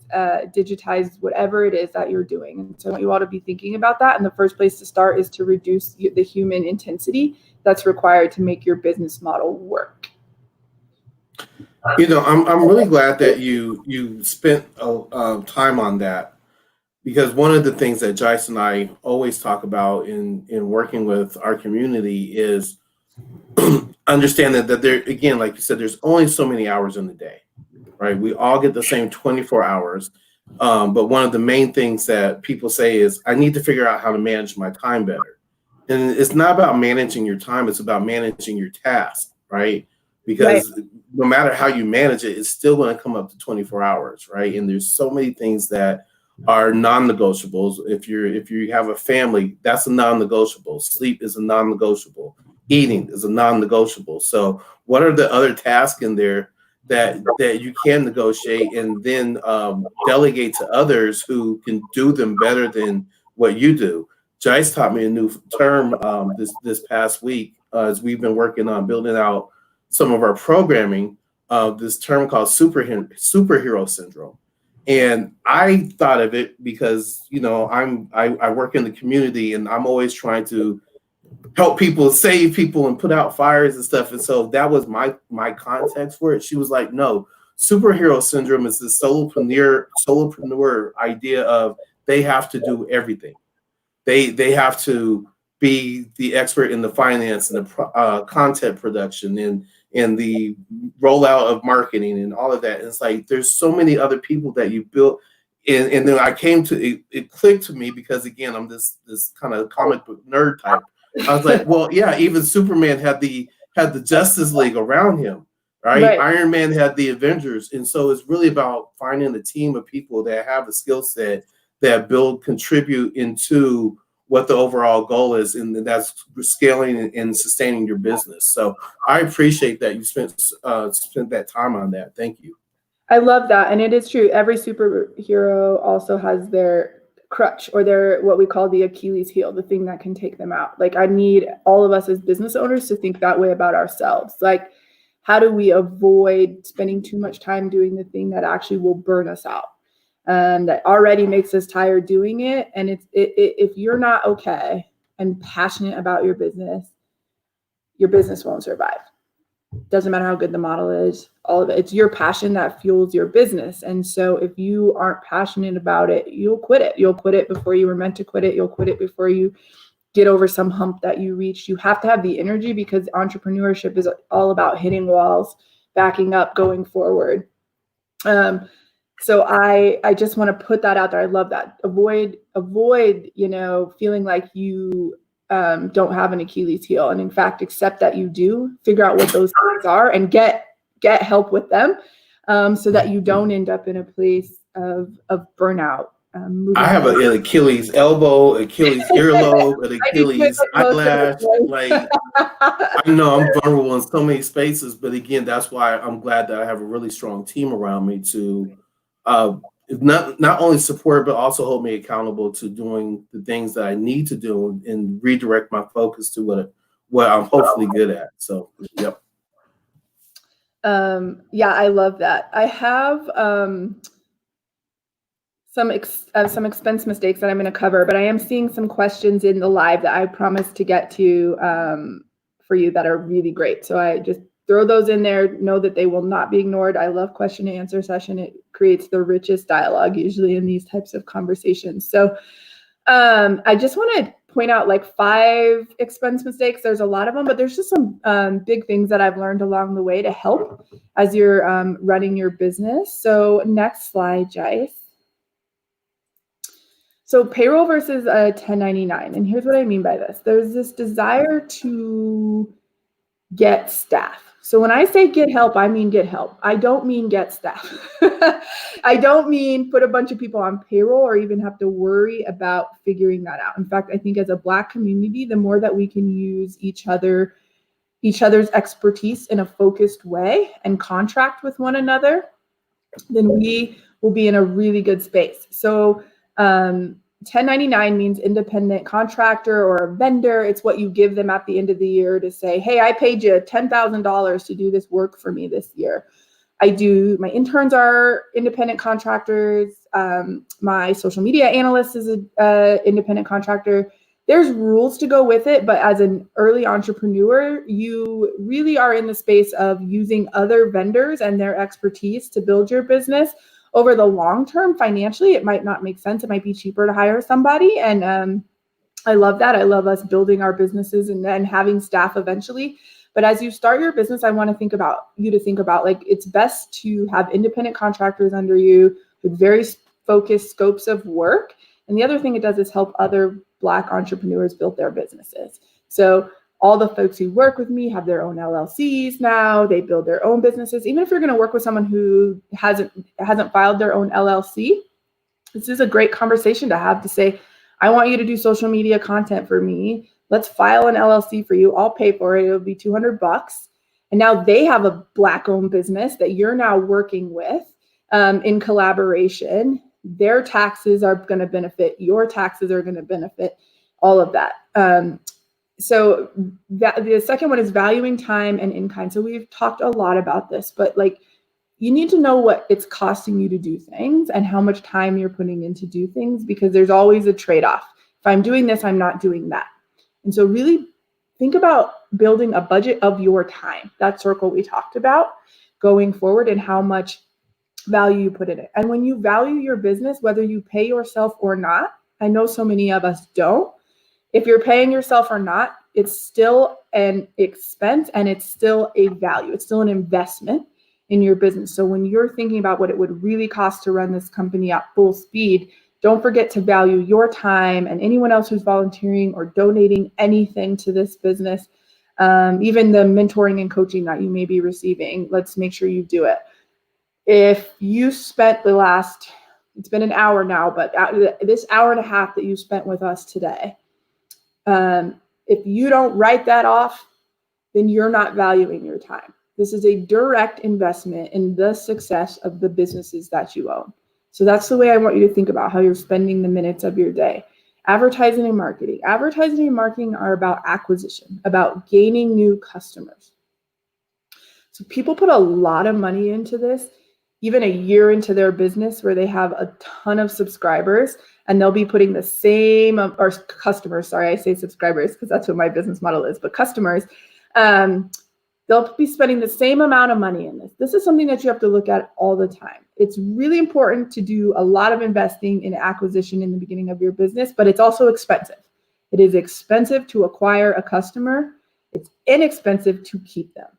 whatever it is that you're doing. And so I want you all to be thinking about that. And the first place to start is to reduce the human intensity that's required to make your business model work. I'm really glad that you spent time on that, because one of the things that Joyce and I always talk about in working with our community is understanding that there, again, like you said, there's only so many hours in the day, right? We all get the same 24 hours. But one of the main things that people say is, I need to figure out how to manage my time better. And it's not about managing your time, it's about managing your task, right? Because no matter how you manage it, it's still going to come up to 24 hours, right? And there's so many things that are non-negotiables. If you have a family, that's a non-negotiable. Sleep is a non-negotiable. Eating is a non-negotiable. So what are the other tasks in there that you can negotiate and then delegate to others who can do them better than what you do? Joyce taught me a new term this past week as we've been working on building out some of our programming. This term called superhero syndrome, and I thought of it because I work in the community and I'm always trying to help people, save people, and put out fires and stuff. And so that was my context for it. She was like, no, superhero syndrome is this solopreneur idea of they have to do everything. They have to be the expert in the finance and the content production and the rollout of marketing and all of that. And it's like, there's so many other people that you built. And then I came to, it clicked to me because, again, I'm this kind of comic book nerd type. I was like, well, yeah, even Superman had the Justice League around him, right? Iron Man had the Avengers. And so it's really about finding a team of people that have the skill set that contribute into what the overall goal is, and that's scaling and sustaining your business. So I appreciate that you spent that time on that. Thank you. I love that. And it is true. Every superhero also has their crutch or their, what we call the Achilles heel, the thing that can take them out. Like, I need all of us as business owners to think that way about ourselves. Like, how do we avoid spending too much time doing the thing that actually will burn us out, that already makes us tired doing it. And if you're not okay and passionate about your business won't survive. Doesn't matter how good the model is, all of it. It's your passion that fuels your business. And so if you aren't passionate about it, you'll quit it. You'll quit it before you were meant to quit it. You'll quit it before you get over some hump that you reached. You have to have the energy, because entrepreneurship is all about hitting walls, backing up, going forward. So I just want to put that out there. I love that. Avoid, feeling like you don't have an Achilles heel, and in fact, accept that you do. Figure out what those things are and get help with them, so that you don't end up in a place of burnout. I have an Achilles elbow, Achilles earlobe, an Achilles eyelash. Like, I know I'm vulnerable in so many spaces, but again, that's why I'm glad that I have a really strong team around me to not only support, but also hold me accountable to doing the things that I need to do and redirect my focus to what I'm hopefully good at. So, yep. Yeah, I love that. I have some expense mistakes that I'm going to cover, but I am seeing some questions in the live that I promised to get to for you that are really great. So I just throw those in there. Know that they will not be ignored. I love question and answer session. It creates the richest dialogue usually in these types of conversations. So I just want to point out like 5 expense mistakes. There's a lot of them, but there's just some big things that I've learned along the way to help as you're running your business. So next slide, Jice. So payroll versus a 1099. And here's what I mean by this. There's this desire to get staff. So when I say get help, I mean get help. I don't mean get staff. I don't mean put a bunch of people on payroll or even have to worry about figuring that out. In fact, I think as a Black community, the more that we can use each other's expertise in a focused way and contract with one another, then we will be in a really good space. So 1099 means independent contractor or a vendor. It's what you give them at the end of the year to say, hey, I paid you $10,000 to do this work for me this year. My interns are independent contractors. My social media analyst is an independent contractor. There's rules to go with it, but as an early entrepreneur, you really are in the space of using other vendors and their expertise to build your business. Over the long term, financially, it might not make sense. It might be cheaper to hire somebody. And I love that. I love us building our businesses and then having staff eventually. But as you start your business, I want to think about like, it's best to have independent contractors under you with very focused scopes of work. And the other thing it does is help other Black entrepreneurs build their businesses. So all the folks who work with me have their own LLCs now. They build their own businesses. Even if you're going to work with someone who hasn't filed their own LLC, this is a great conversation to have to say, I want you to do social media content for me. Let's file an LLC for you. I'll pay for it. It'll be $200. And now they have a Black-owned business that you're now working with in collaboration. Their taxes are going to benefit. Your taxes are going to benefit. All of that. So the second one is valuing time and in kind. So we've talked a lot about this, but like, you need to know what it's costing you to do things and how much time you're putting in to do things, because there's always a trade-off. If I'm doing this, I'm not doing that. And so really think about building a budget of your time, that circle we talked about going forward, and how much value you put in it. And when you value your business, whether you pay yourself or not, I know so many of us don't. If you're paying yourself or not, it's still an expense and it's still a value. It's still an investment in your business. So when you're thinking about what it would really cost to run this company at full speed, don't forget to value your time and anyone else who's volunteering or donating anything to this business, even the mentoring and coaching that you may be receiving. Let's make sure you do it. If you spent it's been an hour now, but this hour and a half that you spent with us today, if you don't write that off, then you're not valuing your time. This is a direct investment in the success of the businesses that you own. So that's the way I want you to think about how you're spending the minutes of your day. Advertising and marketing. Advertising and marketing are about acquisition, about gaining new customers. So people put a lot of money into this, even a year into their business where they have a ton of subscribers, and they'll be putting the same, or customers, sorry, I say subscribers because that's what my business model is, but customers, they'll be spending the same amount of money in this. This is something that you have to look at all the time. It's really important to do a lot of investing in acquisition in the beginning of your business, but it's also expensive. It is expensive to acquire a customer. It's inexpensive to keep them.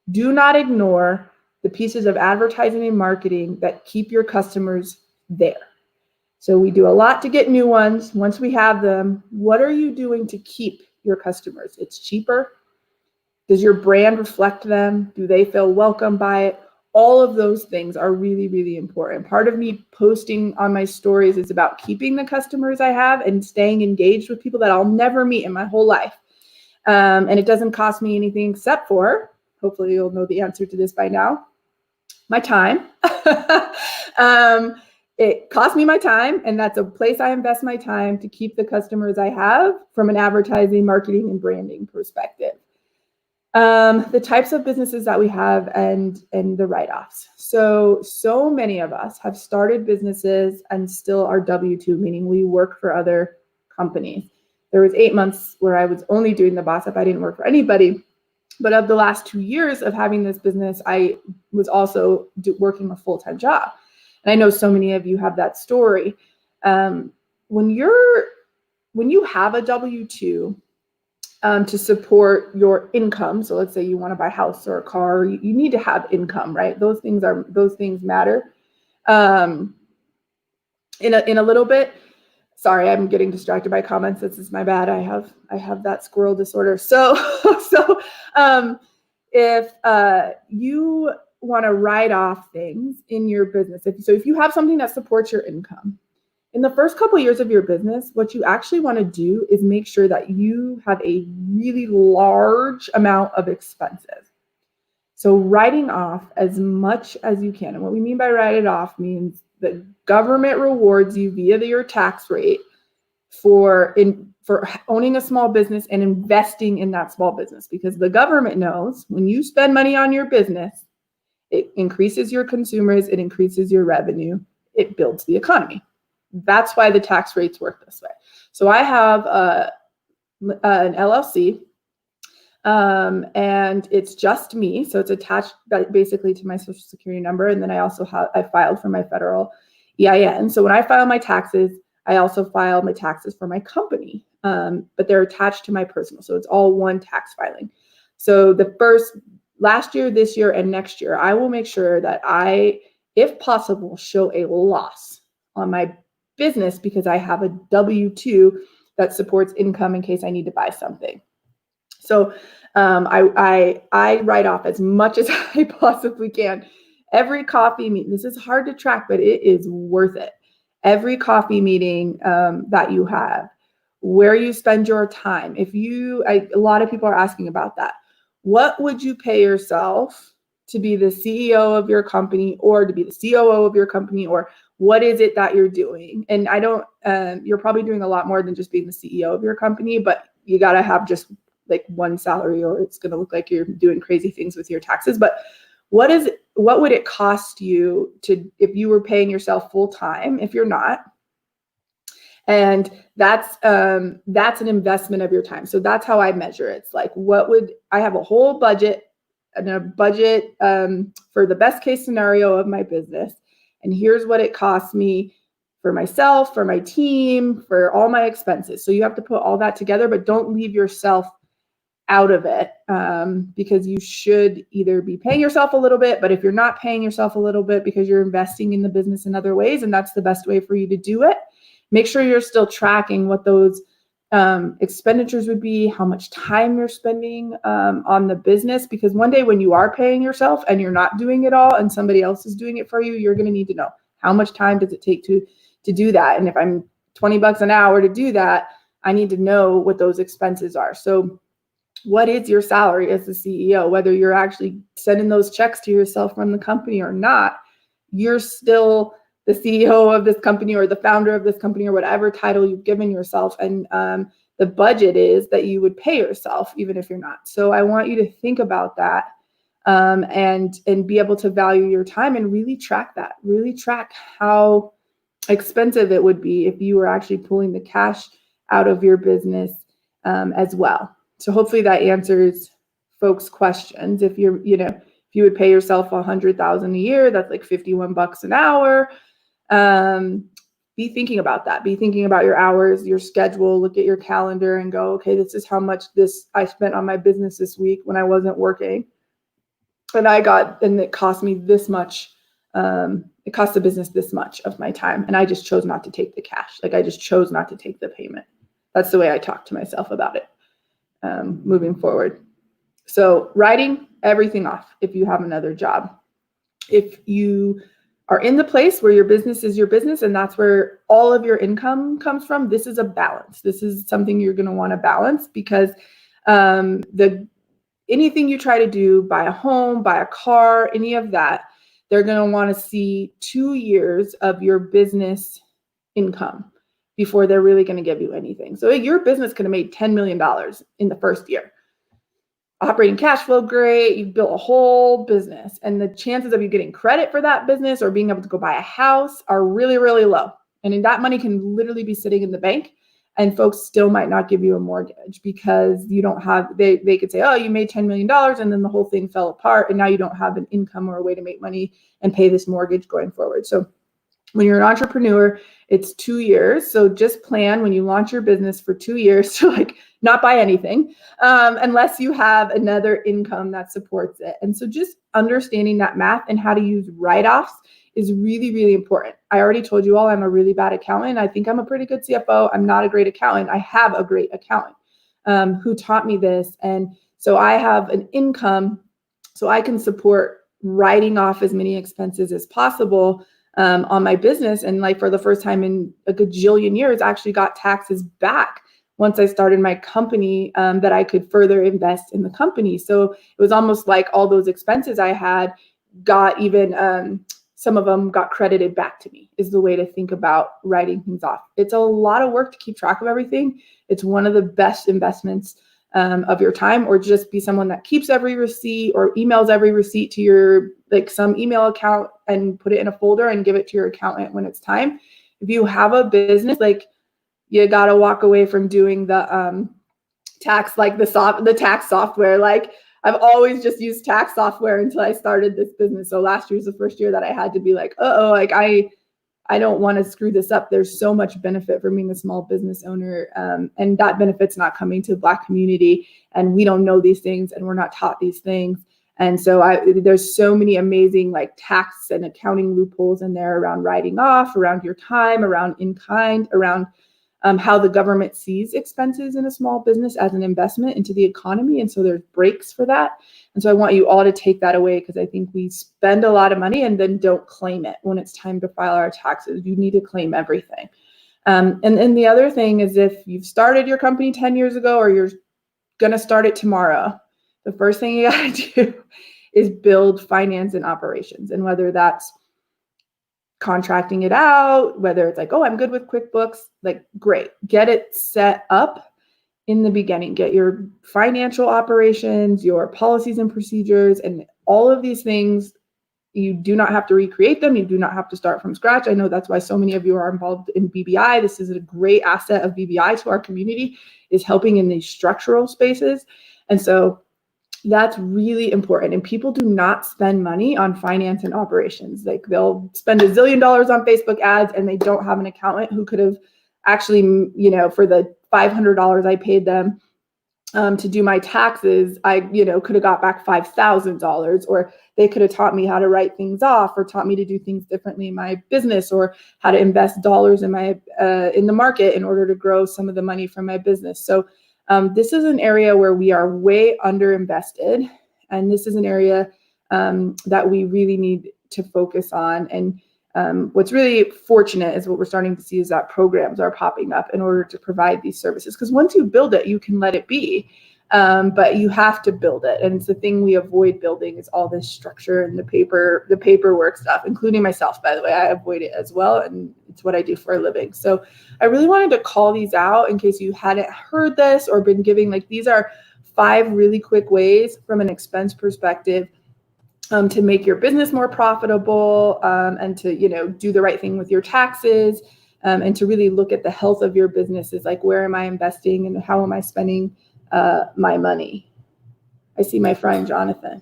Do not ignore the pieces of advertising and marketing that keep your customers there. So we do a lot to get new ones. Once we have them, what are you doing to keep your customers? It's cheaper. Does your brand reflect them? Do they feel welcome by it? All of those things are really, really important. Part of me posting on my stories is about keeping the customers I have and staying engaged with people that I'll never meet in my whole life. And it doesn't cost me anything except for, hopefully you'll know the answer to this by now, my time. It costs me my time, and that's a place I invest my time to keep the customers I have from an advertising, marketing, and branding perspective. The types of businesses that we have and the write-offs. So many of us have started businesses and still are W-2, meaning we work for other companies. There was 8 months where I was only doing the boss up. I didn't work for anybody. But of the last 2 years of having this business, I was also working a full-time job. And I know so many of you have that story. When you have a W-2, to support your income. So let's say you want to buy a house or a car, you need to have income, right? Those things matter. In a little bit, sorry, I'm getting distracted by comments. This is my bad. I have that squirrel disorder. So if you want to write off things in your business, if you have something that supports your income, in the first couple of years of your business, what you actually want to do is make sure that you have a really large amount of expenses. So writing off as much as you can. And what we mean by write it off means that government rewards you via your tax rate for owning a small business and investing in that small business, because the government knows when you spend money on your business, it increases your consumers, it increases your revenue, it builds the economy. That's why the tax rates work this way. So I have an LLC, and it's just me. So it's attached basically to my Social Security number. And then I filed for my federal EIN. So when I file my taxes, I also file my taxes for my company, but they're attached to my personal. So it's all one tax filing. So last year, this year, and next year, I will make sure that I, if possible, show a loss on my business because I have a W-2 that supports income in case I need to buy something. So I write off as much as I possibly can. Every coffee meeting, this is hard to track, but it is worth it. Every coffee meeting that you have, where you spend your time. A lot of people are asking about that. What would you pay yourself to be the CEO of your company or to be the COO of your company, or what is it that you're doing? And you're probably doing a lot more than just being the CEO of your company, but you got to have just like one salary or it's going to look like you're doing crazy things with your taxes. But what would it cost you if you were paying yourself full time, if you're not? And that's an investment of your time. So that's how I measure it. It's like, I have a whole budget and a budget for the best case scenario of my business. And here's what it costs me for myself, for my team, for all my expenses. So you have to put all that together, but don't leave yourself out of it, because you should either be paying yourself a little bit, but if you're not paying yourself a little bit because you're investing in the business in other ways, and that's the best way for you to do it, make sure you're still tracking what those expenditures would be, how much time you're spending on the business, because one day when you are paying yourself and you're not doing it all and somebody else is doing it for you, you're going to need to know how much time does it take to do that. And if I'm $20 an hour to do that, I need to know what those expenses are. So what is your salary as the CEO? Whether you're actually sending those checks to yourself from the company or not, you're still the CEO of this company or the founder of this company or whatever title you've given yourself. And the budget is that you would pay yourself even if you're not. So I want you to think about that and be able to value your time and really track that, really track how expensive it would be if you were actually pulling the cash out of your business as well. So hopefully that answers folks' questions. If you're, if you would pay yourself $100,000 a year, that's like $51 an hour. Be thinking about that. Be thinking about your hours, your schedule. Look at your calendar and go, okay, this is how much I spent on my business this week when I wasn't working. And it cost me this much. It cost the business this much of my time. And I just chose not to take the cash. Like I just chose not to take the payment. That's the way I talk to myself about it moving forward. So writing everything off if you have another job. If you are in the place where your business is your business and that's where all of your income comes from, this is a balance. This is something you're going to want to balance because anything you try to do, buy a home, buy a car, any of that, they're going to want to see 2 years of your business income before they're really going to give you anything. So your business could have made $10 million in the first year. Operating cash flow, great. You've built a whole business. And the chances of you getting credit for that business or being able to go buy a house are really, really low. And that money can literally be sitting in the bank and folks still might not give you a mortgage because you don't have, they could say, oh, you made $10 million and then the whole thing fell apart and now you don't have an income or a way to make money and pay this mortgage going forward. So when you're an entrepreneur, it's 2 years. So just plan when you launch your business for 2 years to not buy anything unless you have another income that supports it. And so just understanding that math and how to use write-offs is really, really important. I already told you all I'm a really bad accountant. I think I'm a pretty good CFO. I'm not a great accountant. I have a great accountant who taught me this. And so I have an income so I can support writing off as many expenses as possible on my business. And for the first time in a gajillion years, I actually got taxes back once I started my company that I could further invest in the company. So it was almost like all those expenses I had got even, some of them got credited back to me is the way to think about writing things off. It's a lot of work to keep track of everything. It's one of the best investments of your time, or just be someone that keeps every receipt or emails every receipt to your some email account and put it in a folder and give it to your accountant when it's time. If you have a business, you got to walk away from doing the tax, the tax software. I've always just used tax software until I started this business. So last year was the first year that I had to be I don't want to screw this up. There's so much benefit from being a small business owner. And that benefit's not coming to the Black community. And we don't know these things and we're not taught these things. And so there's so many amazing tax and accounting loopholes in there around writing off, around your time, around in kind, around how the government sees expenses in a small business as an investment into the economy. And so there's breaks for that. And so I want you all to take that away because I think we spend a lot of money and then don't claim it when it's time to file our taxes. You need to claim everything. And then the other thing is if you've started your company 10 years ago or you're going to start it tomorrow, the first thing you got to do is build finance and operations. And whether that's contracting it out, whether it's oh, I'm good with QuickBooks, great. Get it set up in the beginning. Get your financial operations, your policies and procedures, and all of these things. You do not have to recreate them. You do not have to start from scratch. I know that's why so many of you are involved in BBI. This is a great asset of BBI to our community, is helping in these structural spaces. And so that's really important. And people do not spend money on finance and operations. They'll spend $1 zillion on Facebook ads and they don't have an accountant who could have actually, for the $500 I paid them to do my taxes, I, could have got back $5,000, or they could have taught me how to write things off or taught me to do things differently in my business, or how to invest dollars in in the market in order to grow some of the money from my business. So this is an area where we are way underinvested, and this is an area that we really need to focus on. And what's really fortunate is what we're starting to see is that programs are popping up in order to provide these services. Because once you build it, you can let it be, but you have to build it. And it's the thing we avoid building is all this structure and the paperwork stuff, including myself, by the way. I avoid it as well, and it's what I do for a living. So I really wanted to call these out in case you hadn't heard this or been giving, these are 5 really quick ways from an expense perspective to make your business more profitable, and to, do the right thing with your taxes, and to really look at the health of your businesses, like where am I investing and how am I spending my money? I see my friend Jonathan.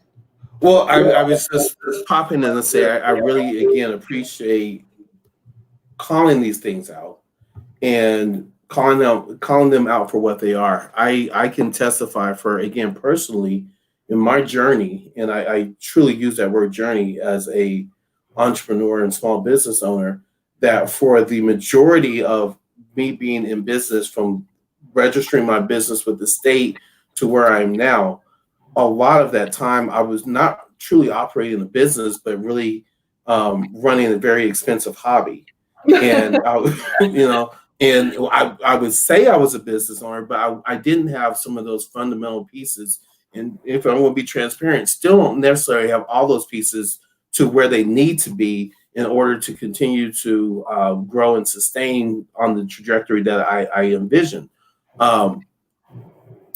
Well, I was just popping in and say I really again appreciate calling these things out and calling them out for what they are. I can testify for again personally in my journey, and I truly use that word journey as a entrepreneur and small business owner, that for the majority of me being in business, from registering my business with the state to where I am now, a lot of that time I was not truly operating a business, but really running a very expensive hobby. And and I would say I was a business owner, but I didn't have some of those fundamental pieces. And if I'm going to be transparent, still don't necessarily have all those pieces to where they need to be in order to continue to grow and sustain on the trajectory that I envision.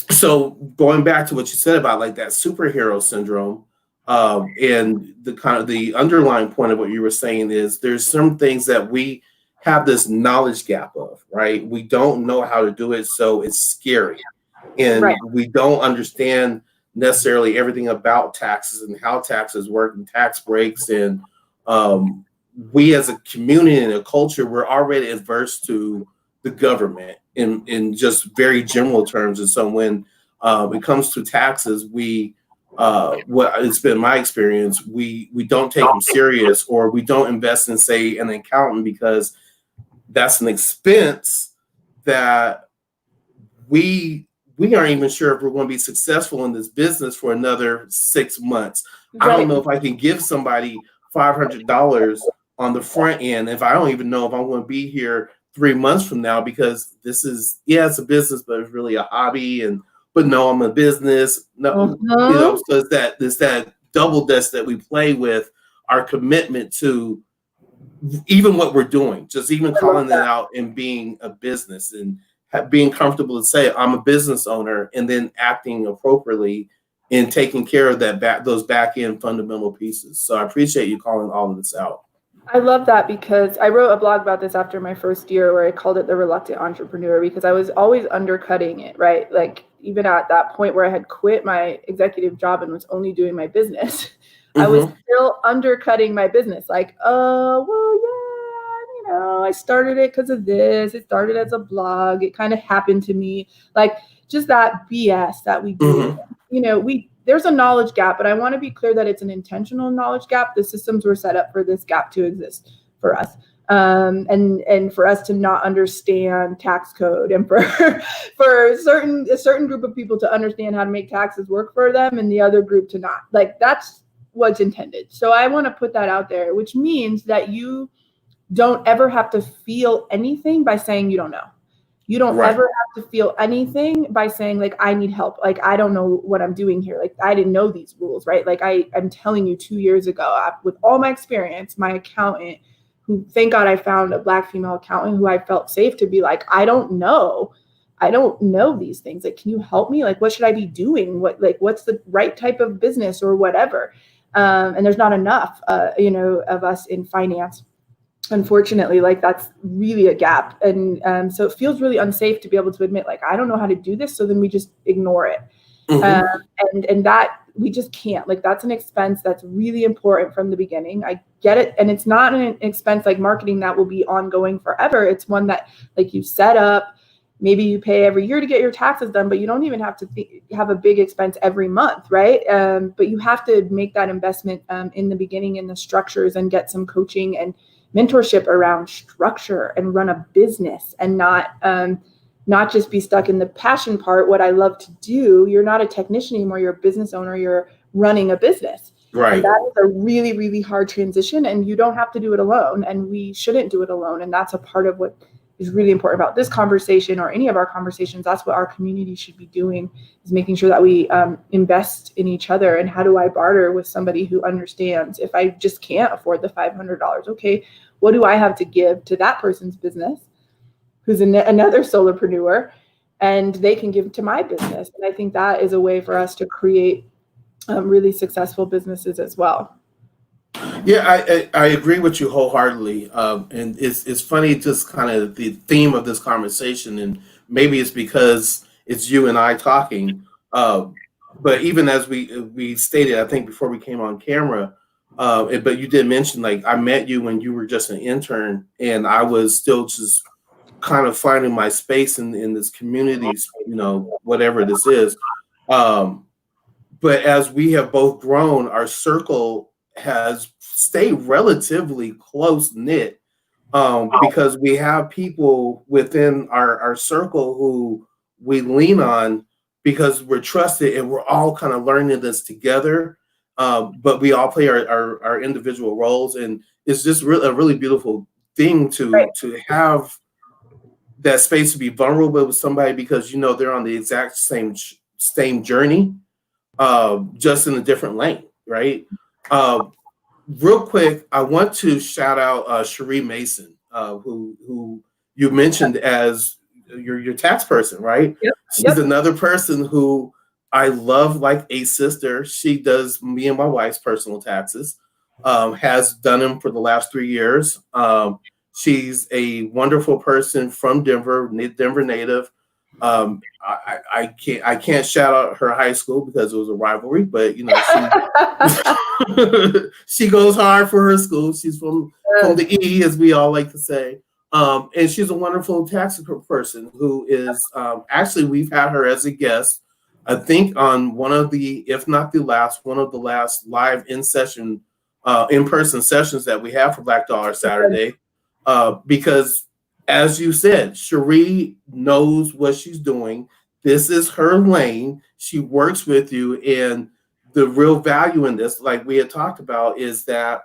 So going back to what you said about like that superhero syndrome, and the kind of the underlying point of what you were saying is there's some things that we have this knowledge gap of, right? We don't know how to do it, so it's scary, and Right. we don't understand necessarily everything about taxes and how taxes work and tax breaks, and we as a community and a culture, we're already adverse to the government in just very general terms. And so when it comes to taxes, what it's been my experience, we don't take them serious, or we don't invest in, say, an accountant, because that's an expense that we aren't even sure if we're going to be successful in this business for another 6 months. I don't know if I can give somebody $500 on the front end if I don't even know if I'm going to be here 3 months from now, because this is, it's a business, but it's really a hobby. But no, I'm a business. No, so it's that double dutch that we play with our commitment to even what we're doing, just even calling it out and being a business, and being comfortable to say I'm a business owner, and then acting appropriately and taking care of those back end fundamental pieces. So I appreciate you calling all of this out. I love that, because I wrote a blog about this after my first year where I called it the reluctant entrepreneur, because I was always undercutting it, right? Like even at that point where I had quit my executive job and was only doing my business, I was still undercutting my business. Like, I started it because of this. It started as a blog. It kind of happened to me. Like just that BS that we do. There's a knowledge gap, but I want to be clear that it's an intentional knowledge gap. The systems were set up for this gap to exist for us. And for us to not understand tax code, and for a certain group of people to understand how to make taxes work for them, and the other group to not. Like that's what's intended. So I want to put that out there, which means that you don't ever have to feel anything by saying you don't know. You don't ever have to feel anything by saying like, I need help. Like, I don't know what I'm doing here. Like, I didn't know these rules, right? Like I'm telling you 2 years ago, with all my experience, my accountant, who thank God I found a Black female accountant who I felt safe to be like, I don't know these things. Like, can you help me? Like, what should I be doing? What's the right type of business or whatever? And there's not enough, of us in finance. Unfortunately, like that's really a gap. And so it feels really unsafe to be able to admit, like, I don't know how to do this. So then we just ignore it. And that we just can't. Like, that's an expense that's really important from the beginning. I get it. And it's not an expense like marketing that will be ongoing forever. It's one that like you set up, maybe you pay every year to get your taxes done, but you don't even have to have a big expense every month, right? But you have to make that investment in the beginning in the structures, and get some coaching and mentorship around structure and run a business, and not just be stuck in the passion part, what I love to do. You're not a technician anymore. You're a business owner. You're running a business. Right. And that is a really, really hard transition, and you don't have to do it alone, and we shouldn't do it alone. And that's a part of what is really important about this conversation, or any of our conversations. That's what our community should be doing, is making sure that we invest in each other. And how do I barter with somebody who understands? If I just can't afford the $500, okay, what do I have to give to that person's business who's another solopreneur, and they can give to my business? And I think that is a way for us to create really successful businesses as well. Yeah, I agree with you wholeheartedly. And it's funny, just kind of the theme of this conversation, and maybe it's because it's you and I talking. Uh, but even as we stated, I think before we came on camera, but you did mention, like, I met you when you were just an intern, and I was still just kind of finding my space in this community, whatever this is. Um, but as we have both grown, our circle has stayed relatively close knit, because we have people within our circle who we lean on because we're trusted, and we're all kind of learning this together. But we all play our individual roles, and it's just a really beautiful thing Right. to have that space to be vulnerable with somebody, because they're on the exact same journey, just in a different lane, right? Uh, Real quick, I want to shout out Cherie Mason, who you mentioned as your tax person, right? Yep. She's Yep. another person who I love like a sister. She does me and my wife's personal taxes, has done them for the last 3 years. She's a wonderful person from Denver, Denver native. I can't shout out her high school because it was a rivalry, but she goes hard for her school. She's from the E, as we all like to say. And she's a wonderful tax person who is, actually, we've had her as a guest, I think, on one of the, if not the last, one of the last live in-person sessions that we have for Black Dollar Saturday. Because, as you said, Cherie knows what she's doing. This is her lane. She works with you, and the real value in this, like we had talked about, is that,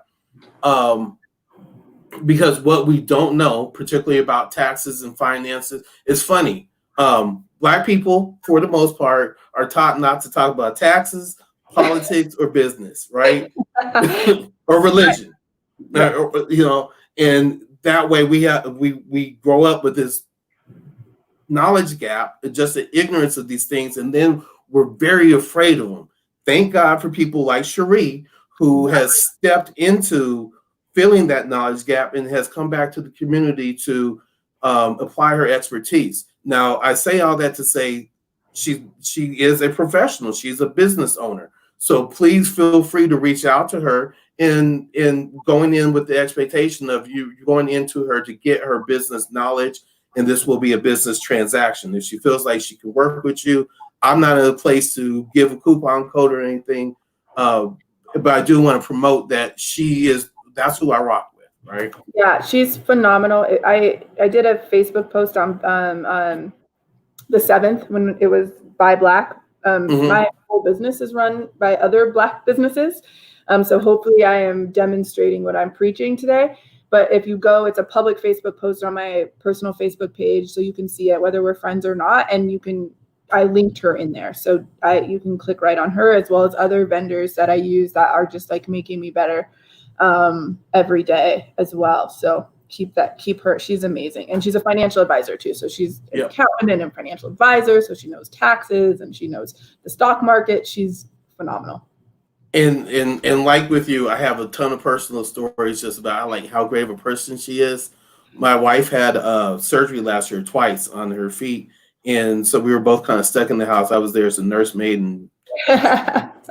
because what we don't know, particularly about taxes and finances, is funny. Black people, for the most part, are taught not to talk about taxes, politics, or business, right? Or religion, Yeah. and that way we grow up with this knowledge gap, just the ignorance of these things, and then we're very afraid of them. Thank God for people like Cherie, who has stepped into filling that knowledge gap and has come back to the community to apply her expertise. Now, I say all that to say she is a professional. She's a business owner. So please feel free to reach out to her, and going in with the expectation of you going into her to get her business knowledge, and this will be a business transaction. If she feels like she can work with you, I'm not in a place to give a coupon code or anything, but I do want to promote that that's who I rock with, right? Yeah, she's phenomenal. I did a Facebook post on the 7th when it was by Black. My whole business is run by other Black businesses. So hopefully I am demonstrating what I'm preaching today. But if you go, it's a public Facebook post on my personal Facebook page, so you can see it whether we're friends or not. And I linked her in there. So you can click right on her, as well as other vendors that I use that are just like making me better every day as well. So keep her. She's amazing. And she's a financial advisor too. So she's an accountant and financial advisor. So she knows taxes and she knows the stock market. She's phenomenal. And like with you, I have a ton of personal stories just about like how great of a person she is. My wife had surgery last year twice on her feet, and so we were both kind of stuck in the house. I was there as a nursemaid, and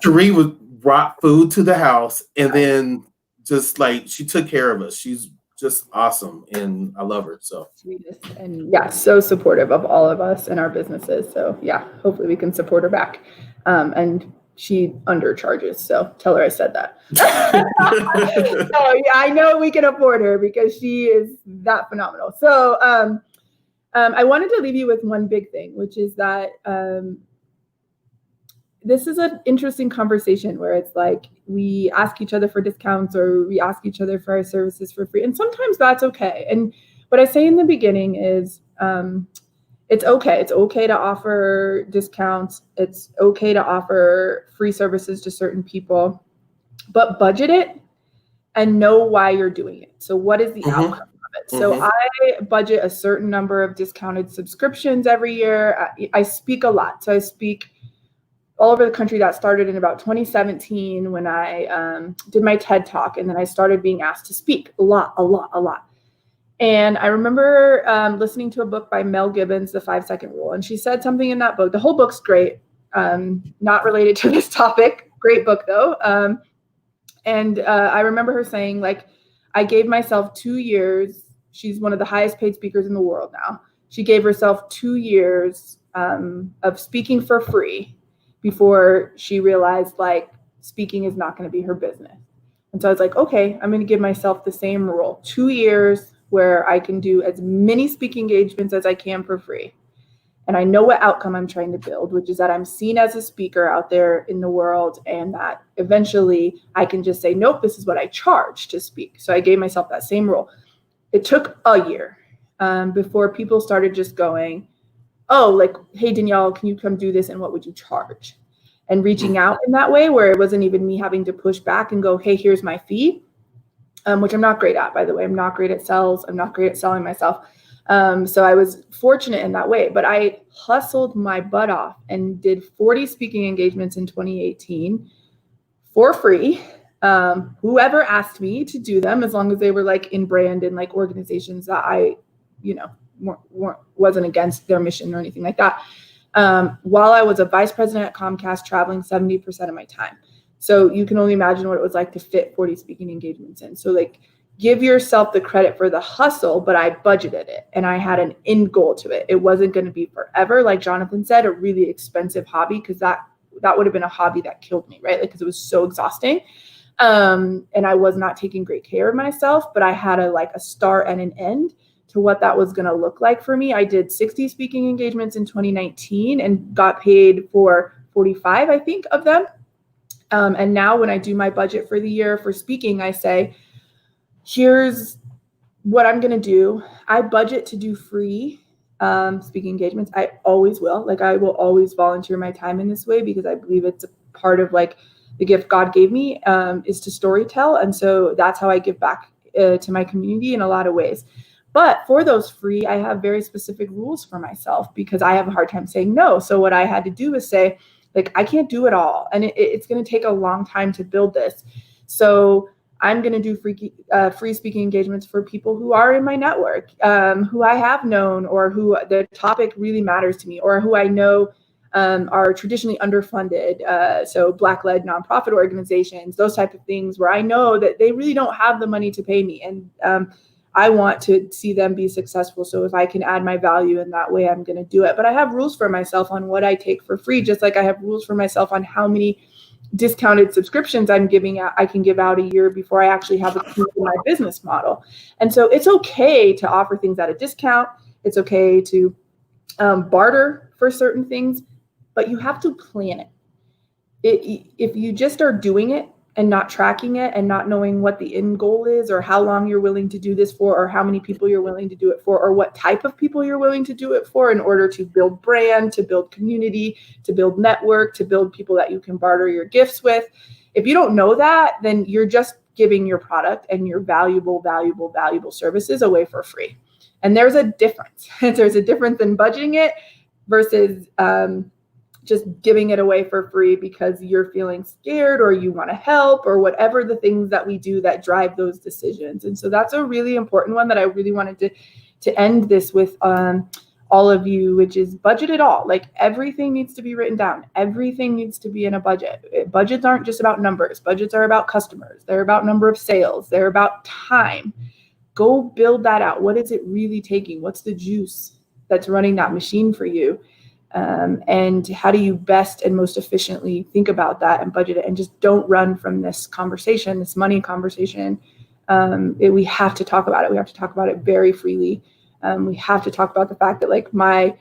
Cherie brought food to the house, and then just like she took care of us. She's just awesome, and I love her. So sweetest, and yeah, so supportive of all of us and our businesses. So yeah, hopefully we can support her back. And she undercharges, so tell her I said that. So yeah, I know we can afford her because she is that phenomenal. So I wanted to leave you with one big thing, which is that this is an interesting conversation where it's like we ask each other for discounts or we ask each other for our services for free. And sometimes that's okay. And what I say in the beginning is it's okay. It's okay to offer discounts. It's okay to offer free services to certain people, but budget it and know why you're doing it. So what is the outcome of it? So I budget a certain number of discounted subscriptions every year. I speak a lot. So I speak all over the country. That started in about 2017 when I did my TED Talk, and then I started being asked to speak a lot. And I remember listening to a book by Mel Gibbons, The 5-Second Rule, and she said something in that book. The whole book's great, not related to this topic. Great book though. And I remember her saying, like, I gave myself 2 years. She's one of the highest paid speakers in the world now. She gave herself 2 years of speaking for free before she realized, like, speaking is not going to be her business. And so I was like, okay, I'm going to give myself the same rule, 2 years where I can do as many speaking engagements as I can for free. And I know what outcome I'm trying to build, which is that I'm seen as a speaker out there in the world, and that eventually I can just say, nope, this is what I charge to speak. So I gave myself that same rule. It took a year before people started just going, oh, like, hey, Danielle, can you come do this? And what would you charge? And reaching out in that way, where it wasn't even me having to push back and go, hey, here's my fee, which I'm not great at, by the way. I'm not great at sales. I'm not great at selling myself. So I was fortunate in that way, but I hustled my butt off and did 40 speaking engagements in 2018 for free. Whoever asked me to do them, as long as they were like in brand and like organizations that I, wasn't against their mission or anything like that. While I was a vice president at Comcast, traveling 70% of my time. So you can only imagine what it was like to fit 40 speaking engagements in. So like, give yourself the credit for the hustle, but I budgeted it and I had an end goal to it. It wasn't going to be forever. Like Jonathan said, a really expensive hobby, because that would have been a hobby that killed me, right? Like, because it was so exhausting. And I was not taking great care of myself, but I had a start and an end to what that was going to look like for me. I did 60 speaking engagements in 2019 and got paid for 45, I think, of them. And now when I do my budget for the year for speaking, I say, here's what I'm going to do. I budget to do free speaking engagements. I always will. Like, I will always volunteer my time in this way, because I believe it's a part of like the gift God gave me is to storytell. And so that's how I give back to my community in a lot of ways. But for those free, I have very specific rules for myself, because I have a hard time saying no. So what I had to do was say, like, I can't do it all. And it's going to take a long time to build this. So I'm going to do free speaking engagements for people who are in my network, who I have known, or who the topic really matters to me, or who I know are traditionally underfunded. So Black-led nonprofit organizations, those type of things, where I know that they really don't have the money to pay me. And I want to see them be successful. So if I can add my value in that way, I'm going to do it. But I have rules for myself on what I take for free, just like I have rules for myself on how many discounted subscriptions I can give out a year before I actually have a proof in my business model. And so it's okay to offer things at a discount. It's okay to barter for certain things, but you have to plan it. If you just are doing it and not tracking it and not knowing what the end goal is, or how long you're willing to do this for, or how many people you're willing to do it for, or what type of people you're willing to do it for in order to build brand, to build community, to build network, to build people that you can barter your gifts with. If you don't know that, then you're just giving your product and your valuable services away for free. And there's a difference. There's a difference in budgeting it versus just giving it away for free because you're feeling scared or you want to help, or whatever the things that we do that drive those decisions. And so that's a really important one that I really wanted to end this with all of you, which is budget it all. Like, everything needs to be written down. Everything needs to be in a budget. Budgets aren't just about numbers. Budgets are about customers. They're about number of sales. They're about time. Go build that out. What is it really taking? What's the juice that's running that machine for you? And how do you best and most efficiently think about that and budget it, and just don't run from this conversation, this money conversation. We have to talk about it. We have to talk about it very freely. We have to talk about the fact that, like, my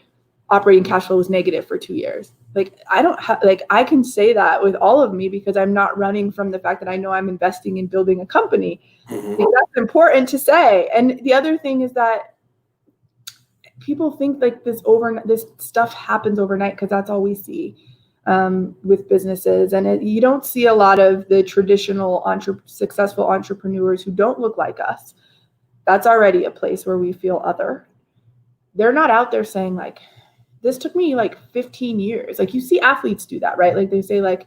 operating cash flow was negative for 2 years. Like, I can say that with all of me, because I'm not running from the fact that I know I'm investing in building a company. Mm-hmm. I think that's important to say. And the other thing is that people think like this stuff happens overnight, because that's all we see with businesses. And you don't see a lot of the traditional successful entrepreneurs who don't look like us. That's already a place where we feel other. They're not out there saying, like, this took me like 15 years. Like you see athletes do that, right? Like they say like,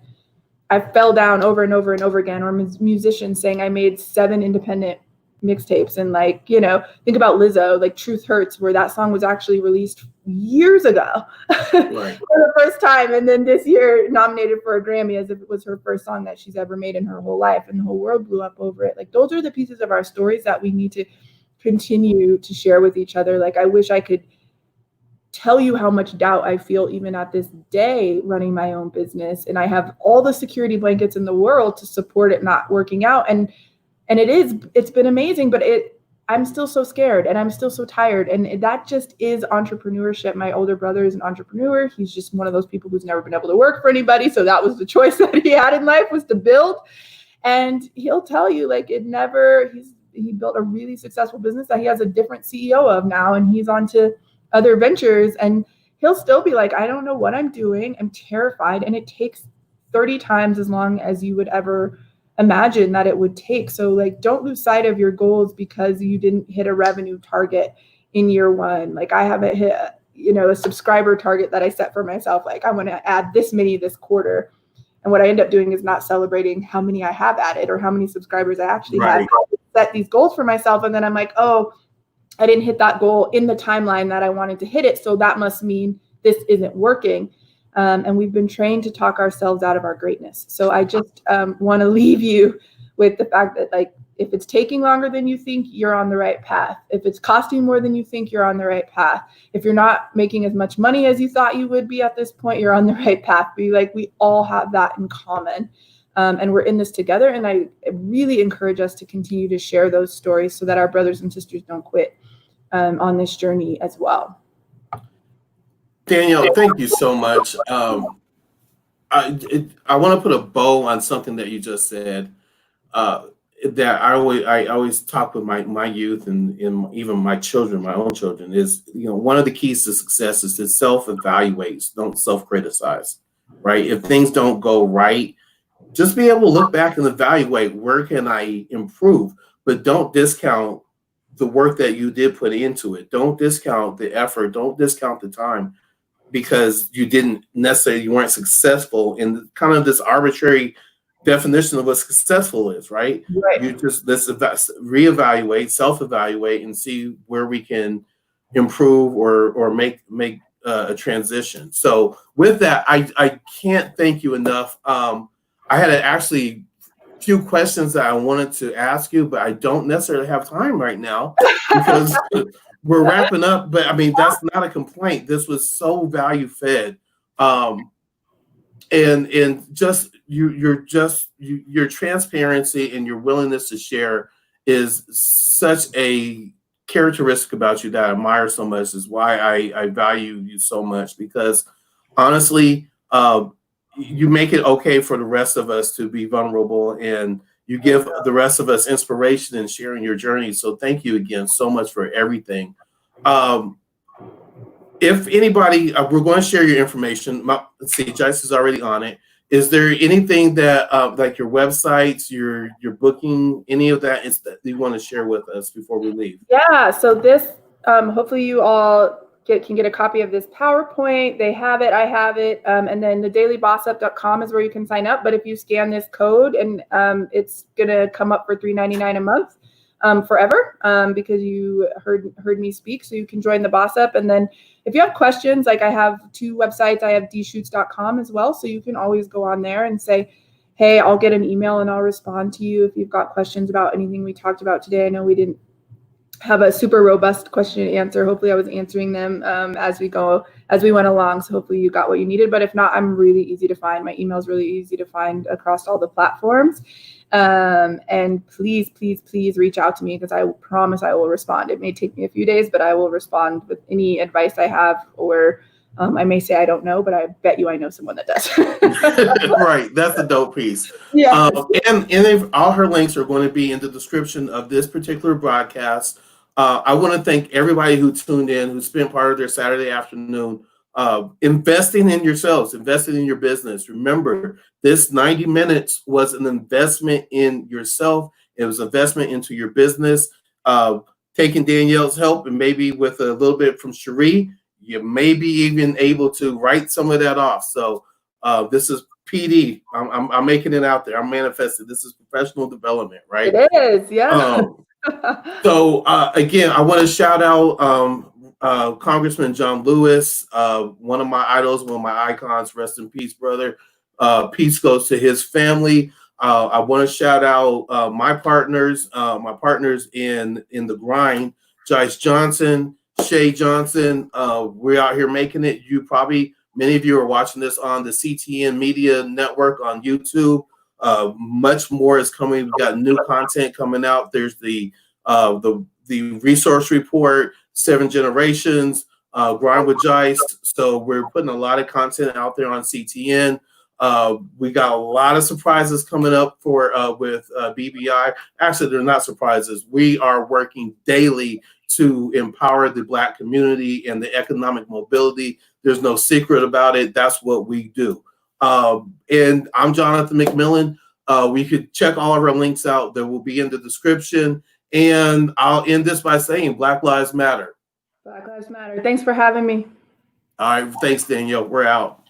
I fell down over and over and over again, or musicians saying I made 7 independent mixtapes. And like, you know, think about Lizzo, like Truth Hurts, where that song was actually released years ago Right. for the first time. And then this year nominated for a Grammy as if it was her first song that she's ever made in her whole life. And the whole world blew up over it. Like those are the pieces of our stories that we need to continue to share with each other. Like I wish I could tell you how much doubt I feel even at this day running my own business. And I have all the security blankets in the world to support it not working out. And it's been amazing, but I'm still so scared and I'm still so tired. And that just is entrepreneurship. My older brother is an entrepreneur. He's just one of those people who's never been able to work for anybody. So that was the choice that he had in life, was to build. And he'll tell you like he built a really successful business that he has a different CEO of now. And he's on to other ventures, and he'll still be like, I don't know what I'm doing. I'm terrified. And it takes 30 times as long as you would ever imagine that it would take. So like, don't lose sight of your goals because you didn't hit a revenue target in year 1. Like I haven't hit, a subscriber target that I set for myself. Like I want to add this many this quarter. And what I end up doing is not celebrating how many I have added or how many subscribers I actually have. I set these goals for myself. And then I'm like, oh, I didn't hit that goal in the timeline that I wanted to hit it. So that must mean this isn't working. And we've been trained to talk ourselves out of our greatness. So I just want to leave you with the fact that like, if it's taking longer than you think, you're on the right path. If it's costing more than you think, you're on the right path. If you're not making as much money as you thought you would be at this point, you're on the right path. We all have that in common. And we're in this together. And I really encourage us to continue to share those stories so that our brothers and sisters don't quit on this journey as well. Danielle, thank you so much. I want to put a bow on something that you just said. That I always talk with my youth and even my children, my own children, is one of the keys to success is to self-evaluate, don't self-criticize, right? If things don't go right, just be able to look back and evaluate where can I improve, but don't discount the work that you did put into it. Don't discount the effort. Don't discount the time because you weren't successful in kind of this arbitrary definition of what successful is, right? You just let's reevaluate, self-evaluate, and see where we can improve or make a transition. So with that, I can't thank you enough. I had actually few questions that I wanted to ask you, but I don't necessarily have time right now because we're wrapping up. But I mean, that's not a complaint. This was so value fed. And just your transparency and your willingness to share is such a characteristic about you that I admire so much. Is why I value you so much, because honestly, you make it okay for the rest of us to be vulnerable, and you give the rest of us inspiration in sharing your journey. So thank you again so much for everything. If anybody, we're going to share your information. Let's see, Jice is already on it. Is there anything that, like your websites, your booking, any of that is that you want to share with us before we leave? Yeah, so this, hopefully you all can get a copy of this PowerPoint. They have it, I have it. And then thedailybossup.com is where you can sign up. But if you scan this code, and it's going to come up for $3.99 a month forever, because you heard me speak. So you can join the Boss Up. And then if you have questions, like I have 2 websites, I have dshoots.com as well. So you can always go on there and say, hey, I'll get an email and I'll respond to you if you've got questions about anything we talked about today. I know we didn't have a super robust question and answer. Hopefully I was answering them as we went along. So hopefully you got what you needed. But if not, I'm really easy to find. My email is really easy to find across all the platforms. And please, please, please reach out to me, because I promise I will respond. It may take me a few days, but I will respond with any advice I have, or I may say I don't know, but I bet you I know someone that does. Right. That's the dope piece. Yeah. And all her links are going to be in the description of this particular broadcast. I want to thank everybody who tuned in, who spent part of their Saturday afternoon investing in yourselves, investing in your business. Remember, this 90 minutes was an investment in yourself. It was an investment into your business. Taking Danielle's help, and maybe with a little bit from Cherie, you may be even able to write some of that off. So this is PD. I'm making it out there. I'm manifesting. This is professional development, right? It is, yeah. So again, I want to shout out Congressman John Lewis, one of my idols, one of my icons. Rest in peace, brother. Peace goes to his family. I want to shout out my partners in the grind, Jice Johnson, Shay Johnson. We're out here making it. Many of you are watching this on the CTN Media Network on YouTube. Much more is coming. We've got new content coming out. There's the resource report, 7 Generations, Grind with Jice. So we're putting a lot of content out there on CTN. We got a lot of surprises coming up with BBI. Actually, they're not surprises. We are working daily to empower the Black community and the economic mobility. There's no secret about it. That's what we do. And I'm Jonathan McMillan. We could check all of our links out. They will be in the description. And I'll end this by saying Black Lives Matter. Black Lives Matter. Thanks for having me. All right. Thanks, Danielle. We're out.